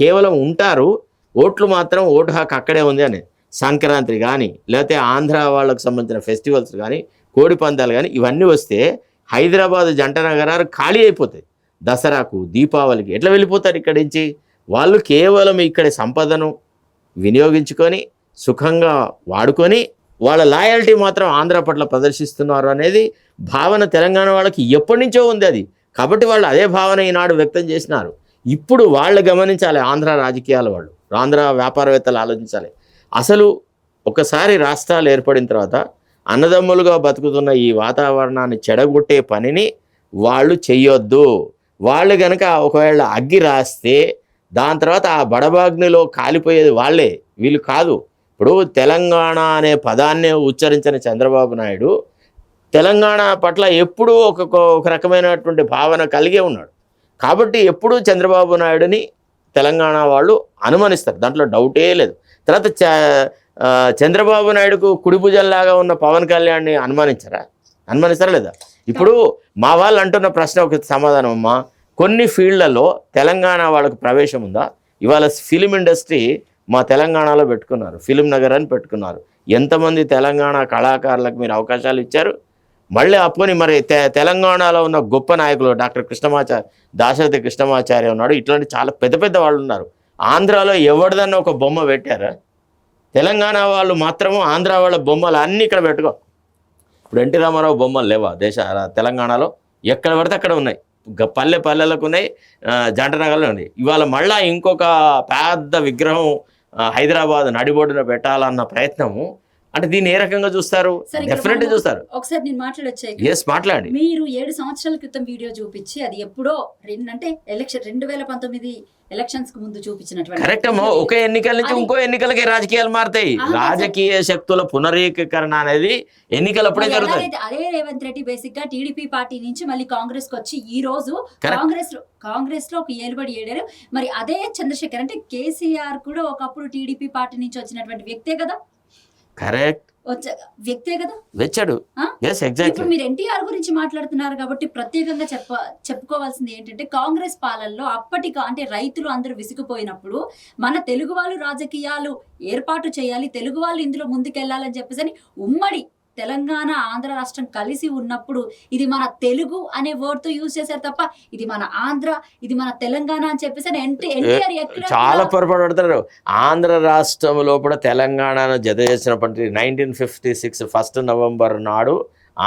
కేవలం ఉంటారు, ఓట్లు మాత్రం ఓటు హక్కు అక్కడే ఉంది అని. సంక్రాంతి కానీ లేకపోతే ఆంధ్ర వాళ్ళకు సంబంధించిన ఫెస్టివల్స్ కానీ కోడి పందాలు కానీ ఇవన్నీ వస్తే హైదరాబాద్ జంట నగరాలు ఖాళీ అయిపోతాయి. దసరాకు దీపావళికి ఎట్లా వెళ్ళిపోతారు ఇక్కడి నుంచి? వాళ్ళు కేవలం ఇక్కడి సంపదను వినియోగించుకొని సుఖంగా వాడుకొని వాళ్ళ లాయల్టీ మాత్రం ఆంధ్ర పట్ల ప్రదర్శిస్తున్నారు అనేది భావన తెలంగాణ వాళ్ళకి ఎప్పటి నుంచో ఉంది అది. కాబట్టి వాళ్ళు అదే భావన ఈనాడు వ్యక్తం చేసినారు. ఇప్పుడు వాళ్ళు గమనించాలి, ఆంధ్ర రాజకీయాల వాళ్ళు, ఆంధ్ర వ్యాపారవేత్తలు ఆలోచించాలి. అసలు ఒకసారి రాష్ట్రాలు ఏర్పడిన తర్వాత అన్నదమ్ములుగా బతుకుతున్న ఈ వాతావరణాన్ని చెడగొట్టే పనిని వాళ్ళు చెయ్యొద్దు. వాళ్ళు కనుక ఒకవేళ అగ్గి రాస్తే దాని తర్వాత ఆ బడబాగ్నిలో కాలిపోయేది వాళ్ళే, వీళ్ళు కాదు. ఇప్పుడు తెలంగాణ అనే పదాన్ని ఉచ్చరించిన చంద్రబాబు నాయుడు తెలంగాణ పట్ల ఎప్పుడూ ఒక రకమైనటువంటి భావన కలిగే ఉన్నాడు. కాబట్టి ఎప్పుడూ చంద్రబాబు నాయుడుని తెలంగాణ వాళ్ళు అనుమానిస్తారు, దాంట్లో డౌటే లేదు. తర్వాత చంద్రబాబు నాయుడుకు కుడిభుజంలాగా ఉన్న పవన్ కళ్యాణ్ని అనుమానిస్తారా లేదా? ఇప్పుడు మా వాళ్ళు అంటున్న ప్రశ్న ఒక సమాధానం అమ్మా, కొన్ని ఫీల్డ్లలో తెలంగాణ వాళ్ళకు ప్రవేశం ఉందా? ఇవాళ ఫిలిం ఇండస్ట్రీ మా తెలంగాణలో పెట్టుకున్నారు, ఫిలిం నగర్ అని పెట్టుకున్నారు. ఎంతమంది తెలంగాణ కళాకారులకు మీరు అవకాశాలు ఇచ్చారు? మళ్ళీ అప్పుని మరి తెలంగాణలో ఉన్న గొప్ప నాయకులు డాక్టర్ దాశరథి కృష్ణమాచార్య ఉన్నాడు, ఇట్లాంటి చాలా పెద్ద పెద్ద వాళ్ళు ఉన్నారు. ఆంధ్రాలో ఎవరిదన్నా ఒక బొమ్మ పెట్టారా? తెలంగాణ వాళ్ళు మాత్రము ఆంధ్ర వాళ్ళ బొమ్మలు అన్నీ ఇక్కడ పెట్టుకో. ఇప్పుడు ఎన్టీ రామారావు బొమ్మలు లేవా తెలంగాణలో? ఎక్కడ పడితే అక్కడ ఉన్నాయి, పల్లెలకు ఉన్నాయి, జంటనగర్లో ఉన్నాయి. ఇవాళ మళ్ళీ ఇంకొక పెద్ద విగ్రహం హైదరాబాద్ నడిబొడ్డున పెట్టాలన్న ప్రయత్నము. అంటే దీన్ని ఏ రకంగా చూస్తారు? డెఫినెట్గా చూస్తారు. ఒకసారి నేను మాట్లాడొచ్చా? ఎస్, మాట్లాడండి. మీరు 7 సంవత్సరాల క్రితం వీడియో చూపించి అది ఎప్పుడో అంటే 2019 ఎలక్షన్స్ కు ముందు చూపించినటువంటి కరెక్ట్ అమ్మా. ఒక ఎన్నికల నుంచి ఇంకో ఎన్నికలకి రాజకీయాలు మారుతాయి. రాజకీయ శక్తుల పునరీకరణ అనేది ఎన్నికలప్పుడే జరుగుతుంది. అదే రేవంత్ రెడ్డి బేసిక్ గా టీడీపీ పార్టీ నుంచి మళ్ళీ కాంగ్రెస్ కి వచ్చి ఈ రోజు కాంగ్రెస్ లో ఒక ఏలుబడి ఏడారు. మరి అదే చంద్రశేఖర్ అంటే కేసీఆర్ కూడా ఒకప్పుడు టీడీపీ పార్టీ నుంచి వచ్చినటువంటి వ్యక్తే కదా? కరెక్ట్, వ్యక్తే కదా వచ్చాడు. ఇప్పుడు మీరు ఎన్టీఆర్ గురించి మాట్లాడుతున్నారు కాబట్టి ప్రత్యేకంగా చెప్పుకోవాల్సింది ఏంటంటే కాంగ్రెస్ పాలనలో అంటే రైతులు అందరూ విసిగిపోయినప్పుడు మన తెలుగు వాళ్ళు రాజకీయాలు ఏర్పాటు చేయాలి, తెలుగు వాళ్ళు ఇందులో ముందుకెళ్లాలని చెప్పేసి ఉమ్మడి తెలంగాణ ఆంధ్ర రాష్ట్రం కలిసి ఉన్నప్పుడు ఇది మన తెలుగు అనే వర్డ్ తో యూజ్ చేశారు తప్ప ఇది మన ఆంధ్ర, ఇది మన తెలంగాణ అని చెప్పేసి ఎన్టీఆర్ చాలా పొరపాటు పడతారు. ఆంధ్ర రాష్ట్రం లోపల తెలంగాణను జత చేసినప్పటి 1956 1 నవంబర్ నాడు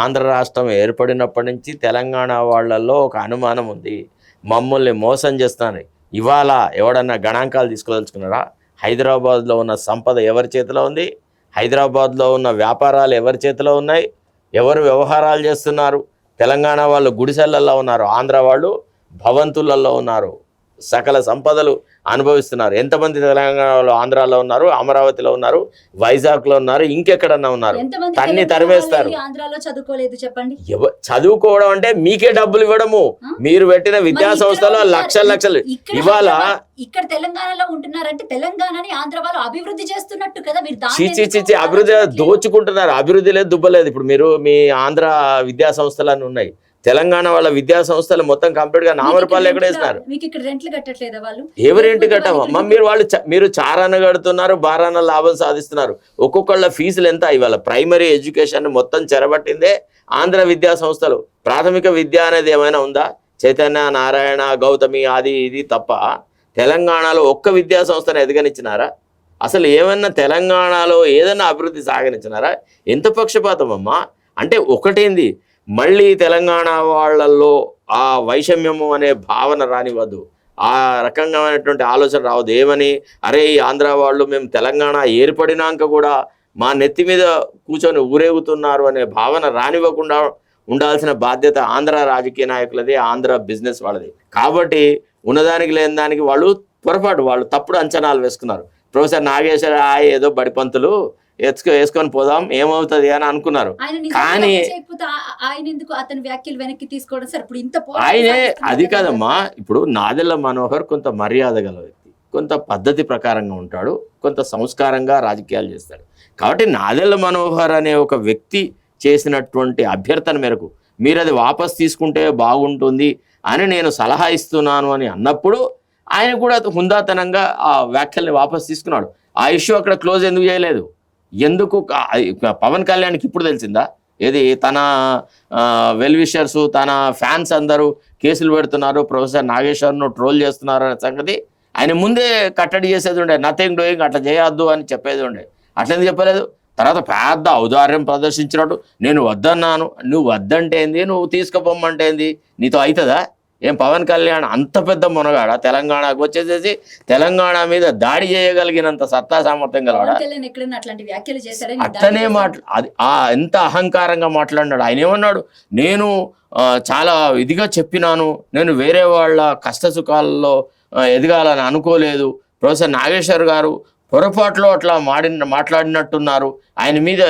ఆంధ్ర రాష్ట్రం ఏర్పడినప్పటి నుంచి తెలంగాణ వాళ్ళల్లో ఒక అనుమానం ఉంది, మమ్మల్ని మోసం చేస్తానని. ఇవాళ ఎవడన్నా గణాంకాలు తీసుకోదలుచుకున్నారా? హైదరాబాద్లో ఉన్న సంపద ఎవరి చేతిలో ఉంది? హైదరాబాద్లో ఉన్న వ్యాపారాలు ఎవరి చేతిలో ఉన్నాయి? ఎవరు వ్యవహారాలు చేస్తున్నారు? తెలంగాణ వాళ్ళు గుడిసెలల్లో ఉన్నారు, ఆంధ్ర వాళ్ళు భవంతులలో ఉన్నారు, సకల సంపదలు అనుభవిస్తున్నారు. ఎంతమంది తెలంగాణలో ఆంధ్రాలో ఉన్నారు, అమరావతిలో ఉన్నారు, వైజాగ్లో ఉన్నారు, ఇంకెక్కడన్నా ఉన్నారు. తన్ని తరివేస్తారు. చదువుకోలేదు చెప్పండి. చదువుకోవడం అంటే మీకే డబ్బులు ఇవ్వడము, మీరు పెట్టిన విద్యా సంస్థలో లక్షలు. ఇవాళ ఇక్కడ తెలంగాణలో ఉంటున్నారంటే తెలంగాణని ఆంధ్ర వాళ్ళు అభివృద్ధి చేస్తున్నట్టు కదా? మీరు అభివృద్ధి దోచుకుంటున్నారు. అభివృద్ధి లేదు, దుబ్బలేదు. ఇప్పుడు మీరు మీ ఆంధ్ర విద్యా సంస్థలన్నీ ఉన్నాయి, తెలంగాణ వాళ్ళ విద్యా సంస్థలు మొత్తం కంప్లీట్ గా నామరూపాలు ఎక్కడ వేసినారు. మీకు ఇక్కడ రెంట్లు కట్టట్లేదా వాళ్ళు? ఎవరేంటి కట్టమమ్మా? మీరు చారాన కడుతున్నారు, బారాన లాభం సాధిస్తున్నారు. ఒక్కొక్కళ్ళ ఫీజులు ఎంత? ఇవాళ ప్రైమరీ ఎడ్యుకేషన్ మొత్తం చెరబట్టిందే ఆంధ్ర విద్యా సంస్థలు. ప్రాథమిక విద్య అనేది ఏమైనా ఉందా? చైతన్య, నారాయణ, గౌతమి, అది ఇది తప్ప తెలంగాణలో ఒక్క విద్యా సంస్థను ఎదగనిచ్చినారా? అసలు ఏమన్నా తెలంగాణలో ఏదన్నా అభివృద్ధి సాగనిచ్చినారా? ఎంత పక్షపాతం అమ్మా! అంటే ఒకటేంది, మళ్ళీ తెలంగాణ వాళ్ళల్లో ఆ వైషమ్యము అనే భావన రానివ్వద్దు, ఆ రకంగామైనటువంటి ఆలోచన రావద్దు. ఏమని, అరే ఈ ఆంధ్ర వాళ్ళు మేము తెలంగాణ ఏర్పడినాక కూడా మా నెత్తి మీద కూర్చొని ఊరేగుతున్నారు అనే భావన రానివ్వకుండా ఉండాల్సిన బాధ్యత ఆంధ్ర రాజకీయ నాయకులది, ఆంధ్ర బిజినెస్ వాళ్ళది. కాబట్టి ఉన్నదానికి లేని దానికి వాళ్ళు తప్పుడు అంచనాలు వేసుకున్నారు. ప్రొఫెసర్ నాగేశ్వర ఏదో బడిపంతులు వేసుకొని పోదాం ఏమవుతుంది అని అనుకున్నారు. కానీ ఆయనే అది కాదమ్మా. ఇప్పుడు నాదెళ్ల మనోహర్ కొంత మర్యాద గల వ్యక్తి, కొంత పద్ధతి ప్రకారంగా ఉంటాడు, కొంత సంస్కారంగా రాజకీయాలు చేస్తాడు. కాబట్టి నాదెళ్ల మనోహర్ అనే ఒక వ్యక్తి చేసినటువంటి అభ్యర్థన మేరకు మీరు అది వాపస్ తీసుకుంటే బాగుంటుంది అని నేను సలహా ఇస్తున్నాను అని అన్నప్పుడు ఆయన కూడా హుందాతనంగా ఆ వ్యాఖ్యల్ని వాపస్ తీసుకున్నాడు. ఆ ఇష్యూ అక్కడ క్లోజ్ ఎందుకు చేయలేదు? ఎందుకు పవన్ కళ్యాణ్కి ఇప్పుడు తెలిసిందా? ఏది తన వెల్ విషర్స్, తన ఫ్యాన్స్ అందరూ కేసులు పెడుతున్నారు, ప్రొఫెసర్ నాగేశ్వర్ను ట్రోల్ చేస్తున్నారు అనే సంగతి ఆయన ముందే కట్టడి చేసేది ఉండే. నథింగ్ డూయింగ్, అట్లా చేయొద్దు అని చెప్పేది ఉండే. అట్లెందుకు చెప్పలేదు? తర్వాత పెద్ద ఔదార్యం ప్రదర్శించినట్టు నేను వద్దన్నాను, నువ్వు వద్దంటే ఏంది, నువ్వు తీసుకుపోమ్మంటే ఏంది, నీతో అవుతుందా? ఏం పవన్ కళ్యాణ్ అంత పెద్ద మునగాడ తెలంగాణకు వచ్చేసేసి తెలంగాణ మీద దాడి చేయగలిగినంత సత్తా సామర్థ్యం గలవాడా? అట్లనే ఎంత అహంకారంగా మాట్లాడినాడు. ఆయన ఏమన్నాడు, నేను చాలా ఇదిగా చెప్పినాను, నేను వేరే వాళ్ళ కష్ట సుఖాలలో ఎదగాలని అనుకోలేదు. ప్రొఫెసర్ నాగేశ్వర్ గారు పొరపాట్లో అట్లా మాట్లాడినట్టున్నారు. ఆయన మీద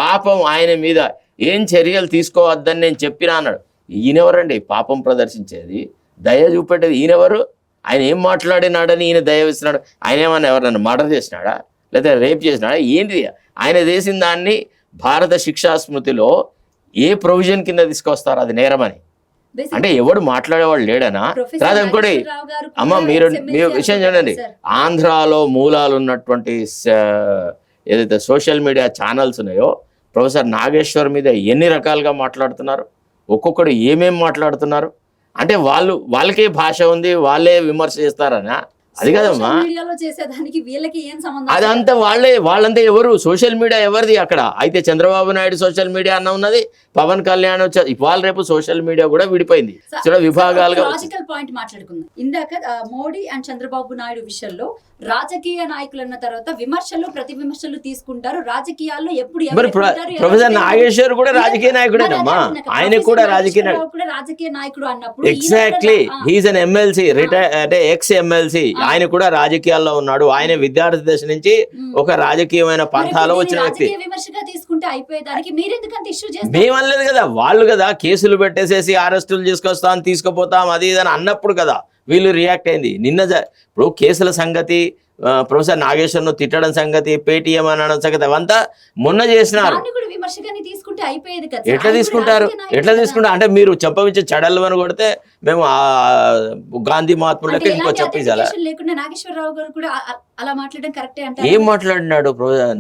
పాపం ఆయన మీద ఏం చర్యలు తీసుకోవద్దని నేను చెప్పినా అన్నాడు. ఈయనెవరండి పాపం ప్రదర్శించేది, దయ చూపెట్టేది? ఈయనెవరు? ఆయన ఏం మాట్లాడినాడని ఈయన దయ ఇస్తున్నాడు? ఆయన ఏమన్నా ఎవరన్నా మర్డర్ చేసినాడా, లేదా రేప్ చేసినాడా? ఏంటి ఆయన చేసిన దాన్ని భారత శిక్షా స్మృతిలో ఏ ప్రొవిజన్ కింద తీసుకొస్తారు? అది నేరమని. అంటే ఎవడు మాట్లాడేవాడు లేడనా? రాదు ఇంకోటి అమ్మ, మీరు విషయం చూడండి, ఆంధ్రాలో మూలాలు ఉన్నటువంటి ఏదైతే సోషల్ మీడియా ఛానల్స్ ఉన్నాయో ప్రొఫెసర్ నాగేశ్వర్ మీద ఎన్ని రకాలుగా మాట్లాడుతున్నారు, ఒక్కొక్కడు ఏమేం మాట్లాడుతున్నారు. అంటే వాళ్ళకే భాష ఉంది, వాళ్ళే విమర్శ చేస్తారనా? అది కదమ్మా. అదంతా వాళ్ళంతా ఎవరు? సోషల్ మీడియా ఎవరిది అక్కడ? అయితే చంద్రబాబు నాయుడు సోషల్ మీడియా అన్న ఉన్నది, పవన్ కళ్యాణ్ ఇవాళ రేపు సోషల్ మీడియా కూడా విడిపోయింది, చాలా విభాగాలుగా. లాజికల్ పాయింట్ మాట్లాడుకుందాం. ఇందాక మోడీ అండ్ చంద్రబాబు నాయుడు విషయంలో రాజకీయ నాయకులు అన్న తర్వాత విమర్శలు ప్రతి విమర్శలు తీసుకుంటారు. రాజకీయాల్లో ఎప్పుడు ప్రొఫెసర్ నాగేశ్వర్ కూడా రాజకీయ నాయకుడేనమ్మా, ఆయన కూడా రాజకీయ నాయకుడు అన్నప్పుడు exactly he's an MLC, retire అంటే ఎక్స్ ఎమ్మెల్సీ. ఆయన కూడా రాజకీయాల్లో ఉన్నాడు. ఆయన విద్యార్థి దశ నుంచి ఒక రాజకీయమైన పంథాలో వచ్చిన వ్యక్తి. మేమనలేదు కదా, వాళ్ళు కదా కేసులు పెట్టేసేసి అరెస్టులు తీసుకుపోతాం అది ఇదని అన్నప్పుడు కదా వీళ్ళు రియాక్ట్ అయింది. ఇప్పుడు కేసుల సంగతి, ప్రొఫెసర్ నాగేశ్వర్ను తిట్టడం సంగతి, పేటీఎం అనడం సంగతి అవంతా మొన్న చేసినారు. ఎట్లా తీసుకుంటారు అంటే మీరు చెప్పవించే చడల్వని కొడితే మేము గాంధీ మహాత్ములకి ఇంకో చెప్పేసాలా? ఏం మాట్లాడినాడు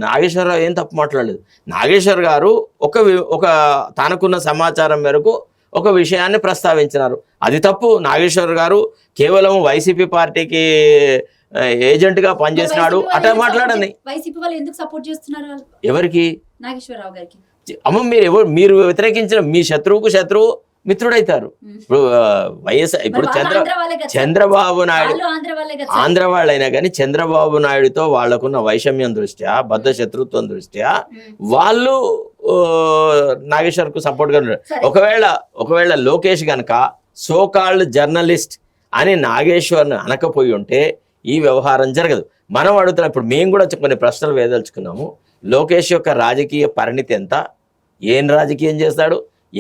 నాగేశ్వరరావు? ఏం తప్పు మాట్లాడలేదు. నాగేశ్వర్ గారు ఒక తనకున్న సమాచారం మేరకు ఒక విషయాన్ని ప్రస్తావించినారు, అది తప్పు. నాగేశ్వర్ గారు కేవలం వైసీపీ పార్టీకి ఏజెంట్ గా పనిచేసినాడు అట్లా మాట్లాడని. వైసీపీ వాళ్ళు ఎందుకు సపోర్ట్ చేస్తున్నారు? ఎవరికి? నాగేశ్వరరావు గారికి. అమ్మ, మీరు వ్యతిరేకించిన మీ శత్రువుకు శత్రువు మిత్రుడైతారు. ఇప్పుడు వైఎస్ఆర్, ఇప్పుడు చంద్రబాబు నాయుడు ఆంధ్ర వాళ్ళైనా కానీ చంద్రబాబు నాయుడుతో వాళ్ళకున్న వైషమ్యం దృష్ట్యా, బద్ధ శత్రుత్వం దృష్ట్యా వాళ్ళు నాగేశ్వర్ కు సపోర్ట్ గా ఉన్నారు. ఒకవేళ లోకేష్ గనక సో కాల్డ్ జర్నలిస్ట్ అని నాగేశ్వర్ని అనకపోయి ఉంటే ఈ వ్యవహారం జరగదు. మనం అడుగుతున్నాం, ఇప్పుడు మేము కూడా కొన్ని ప్రశ్నలు వేదలుచుకున్నాము. లోకేష్ యొక్క రాజకీయ పరిణితి ఎంత, ఏం రాజకీయం చేస్తాడు,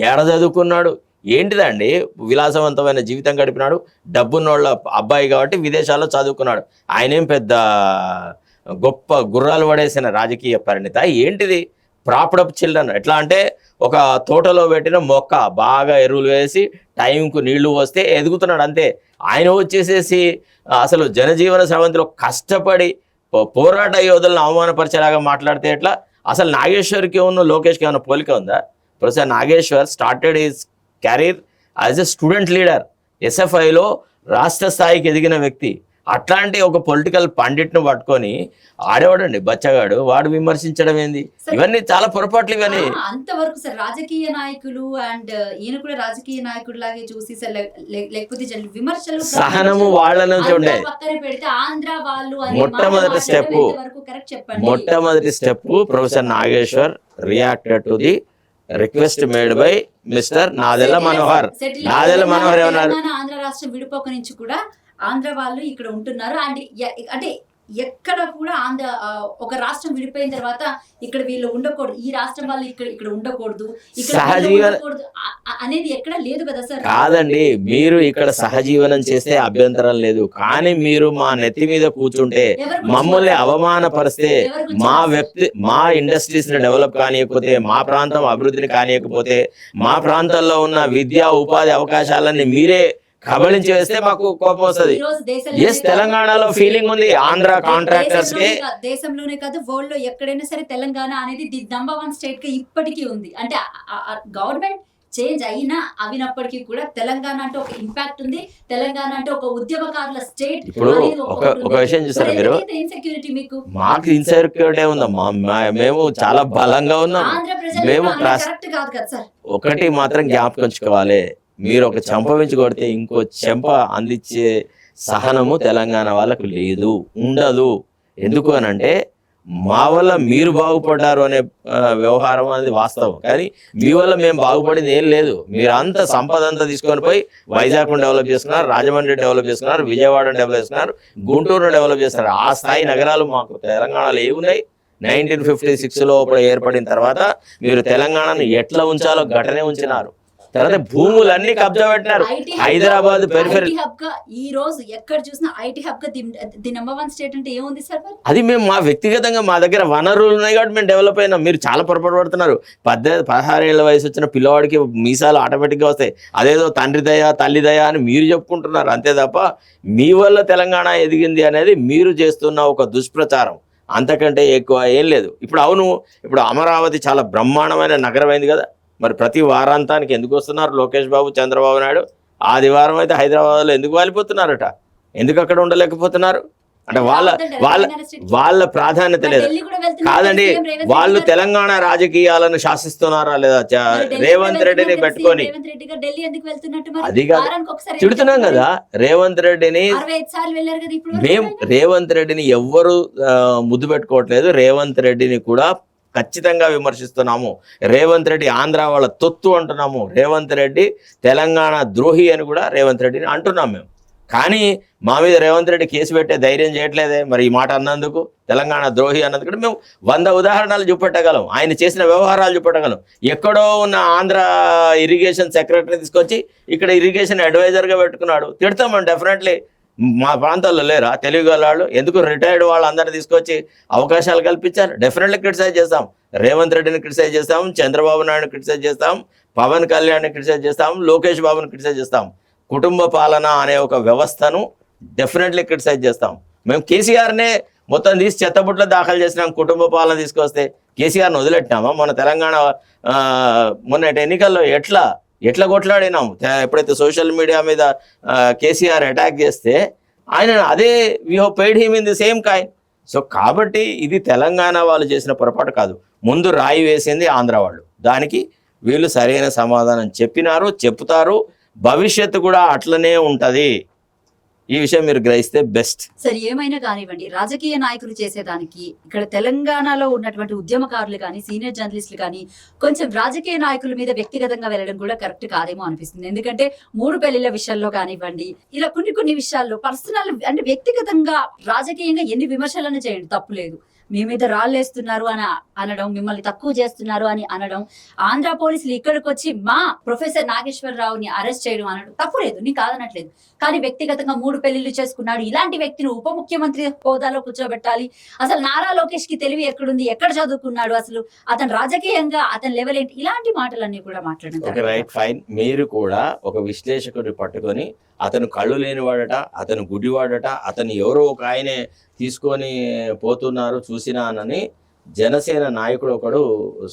ఏడ చదువుకున్నాడు, ఏంటిదండి? విలాసవంతమైన జీవితం గడిపినాడు, డబ్బున్నోళ్ళ అబ్బాయి కాబట్టి విదేశాల్లో చదువుకున్నాడు. ఆయనేం పెద్ద గొప్ప గుర్రాలు పడేసిన రాజకీయ పరిణిత ఏంటిది? ప్రాపడప్ చిల్డ్రన్. ఎట్లా అంటే ఒక తోటలో పెట్టిన మొక్క బాగా ఎరువులు వేసి టైంకు నీళ్లు పోస్తే ఎదుగుతున్నాడు అంతే. ఆయన వచ్చేసేసి అసలు జనజీవన స్రవంతిలో కష్టపడి పోరాట యోధులను అవమానపరిచేలాగా మాట్లాడితే ఎట్లా? అసలు నాగేశ్వర్కి ఉన్న లోకేష్కి ఏమైనా పోలిక ఉందా? Professor Nageshwar started his career as a student leader, ఎస్ఎఫ్ఐలో రాష్ట్ర స్థాయికి ఎదిగిన వ్యక్తి. అట్లాంటి ఒక పొలిటికల్ పండిట్ను పట్టుకొని ఆడేవాడండి బచ్చగాడు, వాడు విమర్శించడం ఏంది? ఇవన్నీ చాలా పొరపాట్లు ఇవన్నీ. అంతవరకు సార్ రాజకీయ నాయకులు అండ్ ఈయన కూడా రాజకీయ నాయకుడు లాగే చూసి సార్ లేకపోతే విమర్శలు సహనము వాళ్ళ నుంచి ఉండే పక్కన పెడితే ఆంధ్ర వాళ్ళు మొట్టమొదటి step professor Nageswar reacted to the request made by mister Nadella Manohar. Nadella Manohar ఏమన్నారు? ఆంధ్ర రాష్ట్రం విడిపోక నుంచి కూడా ఆంధ్ర వాళ్ళు ఇక్కడ ఉంటున్నారు అండ్ అంటే ఎక్కడ కూడా ఆంధ్ర ఒక రాష్ట్రం విడిపోయిన తర్వాత ఇక్కడ వీళ్ళు ఉండకూడదు, ఈ రాష్ట్రం వాళ్ళు ఇక్కడ ఉండకూడదు, ఉండకూడదు అనేది ఎక్కడ లేదు కదా సార్. కాదండి, మీరు ఇక్కడ సహజీవనం చేస్తే అభ్యంతరం లేదు, కానీ మీరు మా నెత్తి మీద కూర్చుంటే మమ్మల్ని అవమానపరిస్తే మా ఇండస్ట్రీస్ ని డెవలప్ కానియకపోతే, మా ప్రాంతం అభివృద్ధిని కానియకపోతే, మా ప్రాంతంలో ఉన్న విద్యా ఉపాధి అవకాశాలన్నీ మీరే కబళించి వేస్తే మాకు కోపం వస్తుంది. ఎస్, తెలంగాణలో ఫీలింగ్ ఉంది ఆంధ్ర కాంట్రాక్టర్స్ కి. దేశంలోనే కాదు వరల్డ్ లో ఎక్కడైనా సరే తెలంగాణ అనేది ది నంబర్ 1 స్టేట్ గా ఇప్పటికీ ఉంది. అంటే గవర్నమెంట్ చేంజ్ అయినా అవినప్పటికీ కూడా తెలంగాణ అంటే ఒక ఇంపాక్ట్ ఉంది. తెలంగాణ అంటే ఒక ఉద్యమకారుల స్టేట్. ఇప్పుడు ఒక విషయం చూసారా మీరు? ఇన్సెక్యూరిటీ మీకు? మాకు ఇన్సెక్యూరిటీ ఉందమ్మా, మేము చాలా బలంగా ఉన్నాం. మేము కరెక్ట్ కాదు కదా సార్. ఒకటి మాత్రం జ్ఞాపకంచుకోవాలి, మీరు ఒక చెంప వెంచి కొడితే ఇంకో చెంప అందించే సహనము తెలంగాణ వాళ్ళకు లేదు, ఉండదు. ఎందుకు అని అంటే మా వల్ల మీరు బాగుపడ్డారు అనే వ్యవహారం అనేది వాస్తవం, కానీ మీ వల్ల మేము బాగుపడింది ఏం లేదు. మీరు అంత సంపద అంతా తీసుకొని పోయి వైజాగ్ను డెవలప్ చేసుకున్నారు, రాజమండ్రి డెవలప్ చేసుకున్నారు, విజయవాడను డెవలప్ చేసుకున్నారు, గుంటూరును డెవలప్ చేస్తున్నారు. ఆ స్థాయి నగరాలు మాకు తెలంగాణలో ఏమున్నాయి? 1956లో ఏర్పడిన తర్వాత మీరు తెలంగాణను ఎట్లా ఉంచాలో గటనే ఉంచినారు. తర్వాత భూములన్నీ కబ్జా పెట్టినారు. హైదరాబాద్ పెరిఫెరల్ ఈ రోజు ఎక్కడ చూసినా ఐటీ హబ్ గా ది నంబర్ 1 స్టేట్ అంటే ఏముంది సార్? అది మేము మా వ్యక్తిగతంగా మా దగ్గర వనరులు ఉన్నాయి కాబట్టి మేము డెవలప్ అయినాం. మీరు చాలా పొరపాటు పడుతున్నారు. 16 ఏళ్ల వయసు వచ్చిన పిల్లవాడికి మీసాలు ఆటోమేటిక్గా వస్తాయి. అదేదో తండ్రి దయ తల్లి దయ అని మీరు చెప్పుకుంటున్నారు అంతే తప్ప మీ వల్ల తెలంగాణ ఎదిగింది అనేది మీరు చేస్తున్న ఒక దుష్ప్రచారం, అంతకంటే ఎక్కువ ఏం లేదు. ఇప్పుడు అవును, ఇప్పుడు అమరావతి చాలా బ్రహ్మాండమైన నగరం అయింది కదా, మరి ప్రతి వారాంతానికి ఎందుకు వస్తున్నారు లోకేష్ బాబు చంద్రబాబు నాయుడు? ఆదివారం అయితే హైదరాబాద్లో ఎందుకు వాలిపోతున్నారట? ఎందుకు అక్కడ ఉండలేకపోతున్నారు? అంటే వాళ్ళ ప్రాధాన్యత లేదు కాదండి. వాళ్ళు తెలంగాణ రాజకీయాలను శాసిస్తున్నారా లేదా? రేవంత్ రెడ్డిని పెట్టుకొని అది తిడుతున్నాం కదా రేవంత్ రెడ్డిని. మేము రేవంత్ రెడ్డిని ఎవ్వరు ముద్దు పెట్టుకోవట్లేదు. రేవంత్ రెడ్డిని కూడా ఖచ్చితంగా విమర్శిస్తున్నాము. రేవంత్ రెడ్డి ఆంధ్ర వాళ్ళ తొత్తు అంటున్నాము. రేవంత్ రెడ్డి తెలంగాణ ద్రోహి అని కూడా రేవంత్ రెడ్డిని అంటున్నాం మేము. కానీ మా మీద రేవంత్ రెడ్డి కేసు పెట్టే ధైర్యం చేయట్లేదే. మరి ఈ మాట అన్నందుకు, తెలంగాణ ద్రోహి అన్నందుకు మేము 100 ఉదాహరణలు చూపెట్టగలం, ఆయన చేసిన వ్యవహారాలు చూపెట్టగలం. ఎక్కడో ఉన్న ఆంధ్ర ఇరిగేషన్ సెక్రటరీ తీసుకొచ్చి ఇక్కడ ఇరిగేషన్ అడ్వైజర్గా పెట్టుకున్నాడు. తిడతాం డెఫినెట్లీ. మా ప్రాంతాల్లో లేరా తెలివిగల ఎందుకు రిటైర్డ్ వాళ్ళందరినీ తీసుకొచ్చి అవకాశాలు కల్పించారు? డెఫినెట్లీ క్రిటిసైజ్ చేస్తాం. రేవంత్ రెడ్డిని క్రిటిసైజ్ చేస్తాం, చంద్రబాబు నాయుడుని క్రిటిసైజ్ చేస్తాం, పవన్ కళ్యాణ్ని క్రిటిసైజ్ చేస్తాం, లోకేష్ బాబుని క్రిటిసైజ్ చేస్తాం. కుటుంబ పాలన అనే ఒక వ్యవస్థను డెఫినెట్లీ క్రిటిసైజ్ చేస్తాం. మేము కేసీఆర్నే మొత్తం తీసి చెత్తబుట్లో దాఖలు చేసినాం. కుటుంబ పాలన తీసుకొస్తే కేసీఆర్ని వదిలెట్టినామా? మన తెలంగాణ మొన్నటి ఎన్నికల్లో ఎట్లా కొట్లాడినాం? ఎప్పుడైతే సోషల్ మీడియా మీద కేసీఆర్ అటాక్ చేస్తే ఆయన అదే we have paid him in the same kind. So కాబట్టి ఇది తెలంగాణ వాళ్ళు చేసిన పొరపాటు కాదు, ముందు రాయి వేసింది ఆంధ్ర వాళ్ళు. దానికి వీళ్ళు సరైన సమాధానం చెప్పినారు, చెప్తారు. భవిష్యత్తు కూడా అట్లనే ఉంటుంది. ఈ విషయం మీరు గ్రహిస్తే బెస్ట్. సరే, ఏమైనా కానివ్వండి, రాజకీయ నాయకులు చేసేదానికి ఇక్కడ తెలంగాణలో ఉన్నటువంటి ఉద్యమకారులు కానీ సీనియర్ జర్నలిస్టులు కానీ కొంచెం రాజకీయ నాయకుల మీద వ్యక్తిగతంగా వెళ్ళడం కూడా కరెక్ట్ కాదేమో అనిపిస్తుంది. ఎందుకంటే 3 పెళ్లిళ్ల విషయాల్లో కానివ్వండి, ఇలా కొన్ని విషయాల్లో పర్సనల్ అంటే వ్యక్తిగతంగా రాజకీయంగా ఎన్ని విమర్శలను చేయండి, తప్పులేదు. మీ మీద రాళ్ళేస్తున్నారు అని అనడం, మిమ్మల్ని తక్కువ చేస్తున్నారు అని అనడం, ఆంధ్ర పోలీసులు ఇక్కడికి వచ్చి మా ప్రొఫెసర్ నాగేశ్వరరావుని అరెస్ట్ చేయడం అనడం తప్పు లేదు, నీ కాదనట్లేదు. కానీ వ్యక్తిగతంగా 3 పెళ్లిళ్లు చేసుకున్నాడు, ఇలాంటి వ్యక్తిని ఉప ముఖ్యమంత్రి హోదాలో కూర్చోబెట్టాలి. అసలు నారా లోకేష్ కి తెలివి ఎక్కడుంది, ఎక్కడ చదువుకున్నాడు, అసలు అతను రాజకీయంగా అతని లెవెల్ ఏంటి, ఇలాంటి మాటలన్నీ కూడా మాట్లాడారు. Right, fine. మీరు కూడా ఒక విశ్లేషకుడిని పట్టుకొని అతను కళ్ళు లేనివాడట, అతను గుడ్డివాడట, అతను ఎవరో ఒక ఆయనే తీసుకొని పోతున్నారు చూసినానని జనసేన నాయకుడు ఒకడు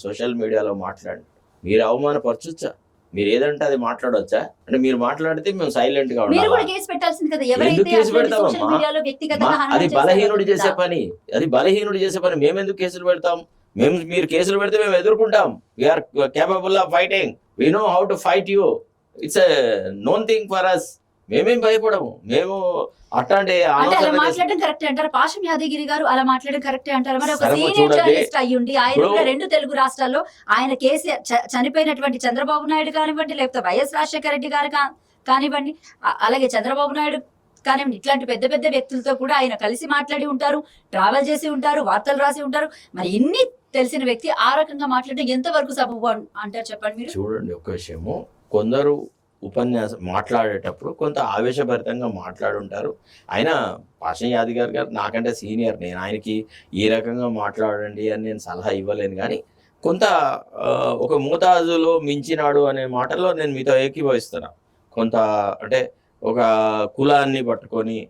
సోషల్ మీడియాలో మాట్లాడు. మీరు అవమానపరచొచ్చా? మీరు ఏదంటే అది మాట్లాడవచ్చా? అంటే మీరు మాట్లాడితే మేము సైలెంట్ గా మీరు కూడా ఉండాలి. కేసు పెట్టాల్సింది కదా. ఎందుకు ఎవరైతే కేసు అటువంటి పెడతామమ్మా? సోషల్ మీడియాలో వ్యక్తిగతంగా హననం అది చేశారో బలహీనుడు చేసే కదా. పని, అది బలహీనుడు చేసే పని. మేము ఎందుకు కేసులు పెడతాం? మీరు కేసులు పెడితే మేము ఎదుర్కొంటాం. We are capable of fighting. We know how to fight you. It's a known thing for us. మేమేం భయపడము. మేము అట్లాంటి అంటే అలా మాట్లాడడం కరెక్టే అంటారు పాషం యాదగిరి గారు? అలా మాట్లాడడం కరెక్టే అంటారు? మరి ఒక సరే, సీనియర్ చూడండి. జర్నలిస్ట్ అయ్యుండి ఆయన ఇప్పుడు- కూడా 2 తెలుగు రాష్ట్రాల్లో ఆయన కేసీఆర్ చనిపోయినటువంటి చంద్రబాబు నాయుడు కానివ్వండి, లేకపోతే వైఎస్ రాజశేఖర రెడ్డి గారు కానివ్వండి, అలాగే చంద్రబాబు నాయుడు కానివ్వండి, ఇట్లాంటి పెద్ద పెద్ద వ్యక్తులతో కూడా ఆయన కలిసి మాట్లాడి ఉంటారు, ట్రావెల్ చేసి ఉంటారు, వార్తలు రాసి ఉంటారు. మరి ఇన్ని తెలిసిన వ్యక్తి ఆ రకంగా మాట్లాడడం ఎంతవరకు సబబు అంటారు చెప్పండి మీరు? చూడండి, ఒక విషయము, కొందరు ఉపన్యాసం మాట్లాడేటప్పుడు కొంత ఆవేశభరితంగా మాట్లాడుంటారు. ఆయన పాషం యాదగిరి గారు నాకంటే సీనియర్, నేను ఆయనకి ఈ రకంగా మాట్లాడండి అని నేను సలహా ఇవ్వలేను. కానీ కొంత ఒక మోతాజులో మించినాడు అనే మాటలో నేను మీతో ఏకీభవిస్తున్నా. కొంత అంటే ఒక కులాన్ని పట్టుకొని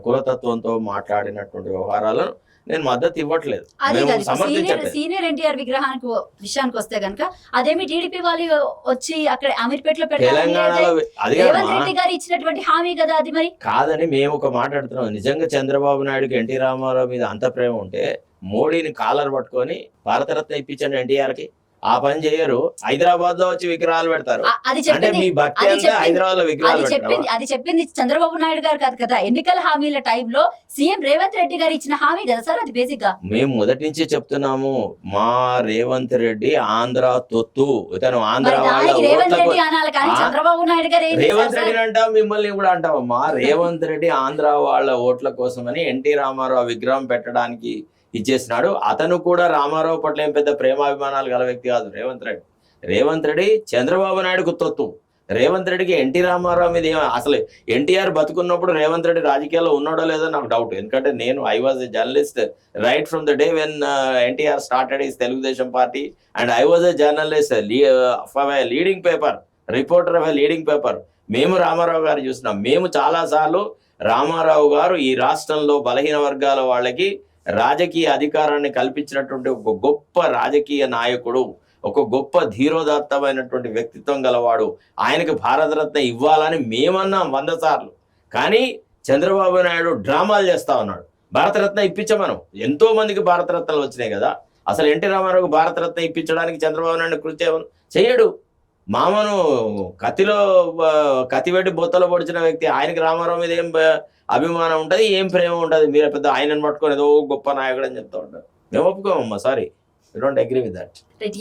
కులతత్వంతో మాట్లాడినటువంటి వ్యవహారాలను నేను మద్దతు ఇవ్వట్లేదు, అది మేము కాదు. సమర్థించట్లేదు. సీనియర్ ఎన్టీఆర్ విగ్రహానికి విషయానికి వస్తే గనక అదేమి టీడీపీ వాళ్ళు వచ్చి అక్కడ అమీర్పేటలో తెలంగాణలో అది రేవంత్ కాదమ్మా. రెడ్డి గారు ఇచ్చినటువంటి హామీ కదా అది. మరి కాదని మేము ఒక మాట్లాడుతున్నాం. నిజంగా చంద్రబాబు నాయుడుకి ఎన్టీ రామారావు మీద అంత ప్రేమ ఉంటే మోడీని కాలర్ పట్టుకొని భారతరత్న ఇప్పించండి ఎన్టీఆర్కి. ఆ పని చేయరు. హైదరాబాద్ లో వచ్చి విగ్రహాలు పెడతారు. అది అంటే చెప్పింది మీ భక్తి అంతా హైదరాబాద్ లో విగ్రహాలు పెడతారు. అది చెప్పింది చంద్రబాబు నాయుడు గారు కాదు కదా. ఎన్నికల హామీల టైంలో సీఎం రేవంత్ రెడ్డి గారు ఇచ్చిన హామీ కదా సార్ అది బేసిక్ గా. మేము మొదటి నుంచి చెప్తున్నాము, మా రేవంత్ రెడ్డి ఆంధ్ర తొత్తు, ఇతను ఆంధ్ర మరి వాళ్ళ దానికి రేవంత్ ఓట్లకు రెడ్డి అనాలి కానీ చంద్రబాబు నాయుడు గారు ఏం రేవంత్ చేశారు రెడ్డి సార్? అంటాం, మిమ్మల్ని కూడా అంటామమ్మా. రేవంత్ రెడ్డి ఆంధ్ర వాళ్ళ ఓట్ల కోసమని ఎన్టీ రామారావు విగ్రహం పెట్టడానికి ఇచ్చేసినాడు. అతను కూడా రామారావు పట్ల ఏం పెద్ద ప్రేమాభిమానాలు గల వ్యక్తి కాదు రేవంత్ రెడ్డి. రేవంత్ రెడ్డి చంద్రబాబు నాయుడుకు తొత్తు. రేవంత్ రెడ్డికి ఎన్టీ రామారావు మీద అసలు ఎన్టీఆర్ బతుకున్నప్పుడు రేవంత్ రెడ్డి రాజకీయాల్లో ఉన్నాడో లేదో నాకు డౌట్. ఎందుకంటే I was a journalist right from the day when NTR started his Telugu Desam party and I was a journalist leading paper, reporter of a leading paper. మేము రామారావు గారు చూసినాం. మేము చాలాసార్లు రామారావు గారు ఈ రాష్ట్రంలో బలహీన వర్గాల వాళ్ళకి రాజకీయ అధికారాన్ని కల్పించినటువంటి ఒక గొప్ప రాజకీయ నాయకుడు, ఒక గొప్ప ధీరోదాత్తమైనటువంటి వ్యక్తిత్వం గలవాడు. ఆయనకు భారతరత్న ఇవ్వాలని మేమన్నాం 100 సార్లు. కానీ చంద్రబాబు నాయుడు డ్రామాలు చేస్తా ఉన్నాడు. భారతరత్న ఇప్పించమనం, ఎంతో మందికి భారతరత్నాలు వచ్చినాయి కదా. అసలు ఎన్టీ రామారావుకు భారతరత్న ఇప్పించడానికి చంద్రబాబు నాయుడు కృషి చేయడు. మామను కత్తిపెట్టి బొత్తలో పొడిచిన వ్యక్తి, ఆయనకి రామారావు మీద ఏం అభిమానం ఉంటుంది, ఏం ప్రేమ ఉంటుంది? మీరు పెద్ద ఆయనను పట్టుకొని ఏదో గొప్ప నాయకుడు అని చెప్తా ఉంటారు. మేము ఒప్పుకోమమ్మా, sorry, you don't agree with that.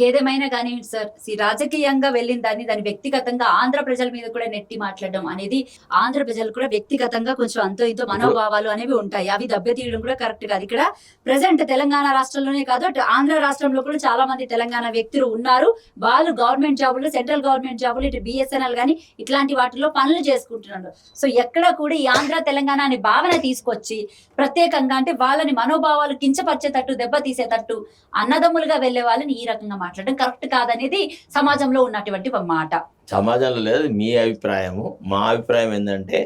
ఏదేమైనా కానీ సార్, రాజకీయంగా వెళ్ళిన దాన్ని వ్యక్తిగతంగా ఆంధ్ర ప్రజల మీద కూడా నెట్టి మాట్లాడడం అనేది, ఆంధ్ర ప్రజలు కూడా వ్యక్తిగతంగా కొంచెం అంతో ఇంతో మనోభావాలు అనేవి ఉంటాయి. అవి దెబ్బతీయడం కూడా కరెక్ట్ కాదు. ఇక్కడ ప్రజెంట్ తెలంగాణ రాష్ట్రంలోనే కాదు, అటు ఆంధ్ర రాష్ట్రంలో కూడా చాలా మంది తెలంగాణ వ్యక్తులు ఉన్నారు. వాళ్ళు గవర్నమెంట్ జాబులు, సెంట్రల్ గవర్నమెంట్ జాబులు, ఇటు బిఎస్ఎన్ఎల్ కానీ ఇట్లాంటి వాటిలో పనులు చేసుకుంటున్నారు. సో ఎక్కడ కూడా ఈ ఆంధ్ర తెలంగాణ అనే భావన తీసుకొచ్చి ప్రత్యేకంగా అంటే వాళ్ళని మనోభావాలు కించపరిచేటట్టు, దెబ్బతీసేటట్టు అన్నదమ్ములుగా వెళ్లే వాళ్ళని ఈ రకంగా మాట్లాడడం కరెక్ట్ కాదనేది సమాజంలో ఉన్నటువంటి మాట. సమాజంలో లేదు, మీ అభిప్రాయము. మా అభిప్రాయం ఏంటంటే,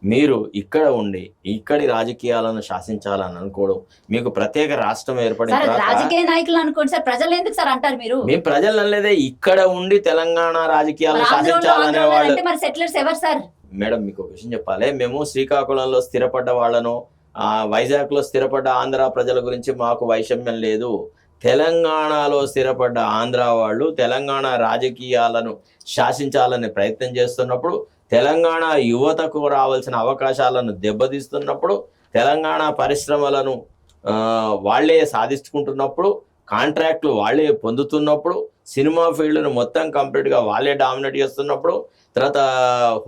మీరు ఇక్కడ ఉండి ఇక్కడి రాజకీయాలను శాసించాలని అనుకోవడం, మీకు ప్రత్యేక రాష్ట్రం ఏర్పడిన రాజకీయ నాయకులు అనుకోండి సార్, ప్రజలు ఎందుకు సార్ అంటారు మీరు? మేము ప్రజలు అనలేదే, ఇక్కడ ఉండి తెలంగాణ రాజకీయాలను శాసించాలనే వాళ్ళు. మరి సెటిలర్స్ ఎవరు సార్? మేడం, మీకు ఒక విషయం చెప్పాలి. మేము శ్రీకాకుళంలో స్థిరపడ్డ వాళ్ళను, వైజాగ్లో స్థిరపడ్డ ఆంధ్ర ప్రజల గురించి మాకు వైషమ్యం లేదు. తెలంగాణలో స్థిరపడ్డ ఆంధ్ర వాళ్ళు తెలంగాణ రాజకీయాలను శాసించాలనే ప్రయత్నం చేస్తున్నప్పుడు, తెలంగాణ యువతకు రావాల్సిన అవకాశాలను దెబ్బతీస్తున్నప్పుడు, తెలంగాణ పరిశ్రమలను వాళ్ళే సాధించుకుంటున్నప్పుడు, కాంట్రాక్ట్లు వాళ్ళే పొందుతున్నప్పుడు, సినిమా ఫీల్డ్ను మొత్తం కంప్లీట్గా వాళ్ళే డామినేట్ చేస్తున్నప్పుడు, తర్వాత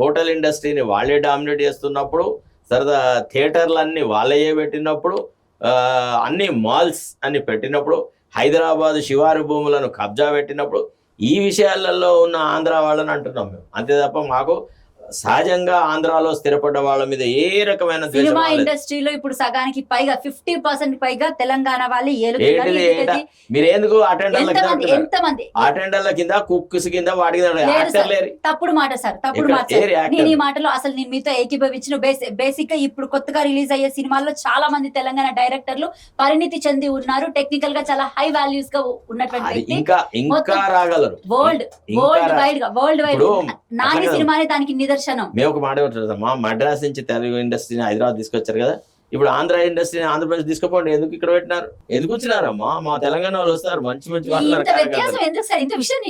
హోటల్ ఇండస్ట్రీని వాళ్ళే డామినేట్ చేస్తున్నప్పుడు, తర్వాత థియేటర్లన్నీ వాళ్ళే పెట్టినప్పుడు, అన్ని మాల్స్ అని పెట్టినప్పుడు, హైదరాబాద్ శివారు భూములను కబ్జా పెట్టినప్పుడు ఈ విషయాలలో ఉన్న ఆంధ్ర వాళ్ళని అంటున్నాం మేము. అంతే తప్ప మాకు సహజంగా ఆంధ్రాలో స్థిరపడ్డ వాళ్ళ మీద ఏ రకమైన ద్వేషం సినిమా రాలేదు. ఇండస్ట్రీలో ఇప్పుడు సగానికి పైగా 50% పైగా తెలంగాణ వాళ్ళే ఏంటిది మీరు ఎందుకు ఎంతమంది అటెండర్ల కింద కుక్స్ కింద వాటి కింద లేదు యాక్టర్ సార్, లేరు. తప్పుడు మాట సార్, తప్పుడు ఇక్కడ మాట సార్. ఏరి యాక్టర్. నేను ఈ మాటలో అసలు నేను మీతో ఏకీభవించిన బేసిక్ గా ఇప్పుడు కొత్తగా రిలీజ్ అయ్యే సినిమాల్లో చాలా మంది తెలంగాణ డైరెక్టర్లు పరిణితి చెంది ఉన్నారు. టెక్నికల్ గా చాలా హై వాల్యూస్ గా ఉన్నటువంటి అది వ్యక్తి. ఇంకా మొత్తం రాగలరు. వరల్డ్ వైడ్ ఇప్పుడు నాని అట్లా సినిమానే దానికి నిదర్శనం. మేము ఒక మాట ఉంటుందమ్మా, మద్రాస్ నుంచి తెలుగు ఇండస్ట్రీని హైదరాబాద్ తీసుకొచ్చారు కదా, ఇప్పుడు ఆంధ్ర ఇండస్ట్రీని ఆంధ్రప్రదేశ్ తీసుకుపోండి. ఎందుకు ఇక్కడ పెట్టినారు? ఎందుకు వచ్చినారమ్మా? మా తెలంగాణ వాళ్ళు వస్తారు, మంచి మంచి ఇంత వ్యత్యాసం ఎందుకు సార్? ఇంత విషయం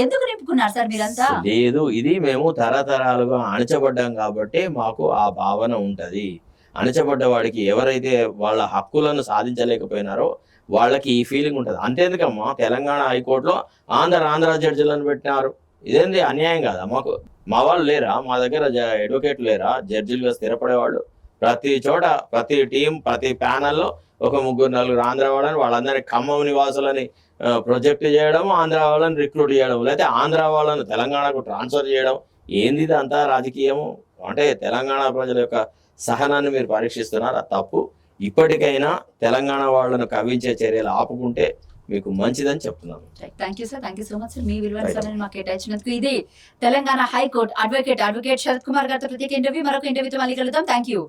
ఎందుకు నింపుకున్నారు సార్ మీరంతా? లేదు, ఇది మేము తరతరాలుగా అణచబడ్డాం కాబట్టి మాకు ఆ భావన ఉంటది. అణచబడ్డ వాడికి ఎవరైతే వాళ్ళ హక్కులను సాధించలేకపోయినారో వాళ్ళకి ఈ ఫీలింగ్ ఉంటుంది. అంతేందుకమ్మా, తెలంగాణ హైకోర్టులో ఆంధ్ర జడ్జిలను పెట్టినారు. ఇదేంది అన్యాయం కాదా? మాకు మా వాళ్ళు లేరా? మా దగ్గర అడ్వకేట్లు లేరా జడ్జిలుగా స్థిరపడేవాళ్ళు? ప్రతి చోట, ప్రతి టీం, ప్రతి ప్యానల్లో ఒక 3-4 ఆంధ్ర వాళ్ళని, వాళ్ళందరినీ ఖమ్మం నివాసులని ప్రొజెక్ట్ చేయడం, ఆంధ్ర వాళ్ళని రిక్రూట్ చేయడం, లేకపోతే ఆంధ్ర వాళ్ళని తెలంగాణకు ట్రాన్స్ఫర్ చేయడం. ఏంది ఇదంతా రాజకీయము? అంటే తెలంగాణ ప్రజల యొక్క సహనాన్ని మీరు పరీక్షిస్తున్నారు, అది తప్పు. ఇప్పటికైనా తెలంగాణ వాళ్ళను కవించే చర్యలు ఆపుకుంటే మీకు మంచిదని చెప్తున్నాను. Thank you sir, thank you so much sir. మీ విలువైన సమయాన్ని మాకు కేటాయించినందుకు. ఇది తెలంగాణ హైకోర్టు అడ్వకేట్ శరత్ కుమార్ గారితో ప్రత్యేక ఇంటర్వ్యూ. మరొక ఇంటర్వ్యూతో మళ్ళీ కలుద్దాం. Thank you.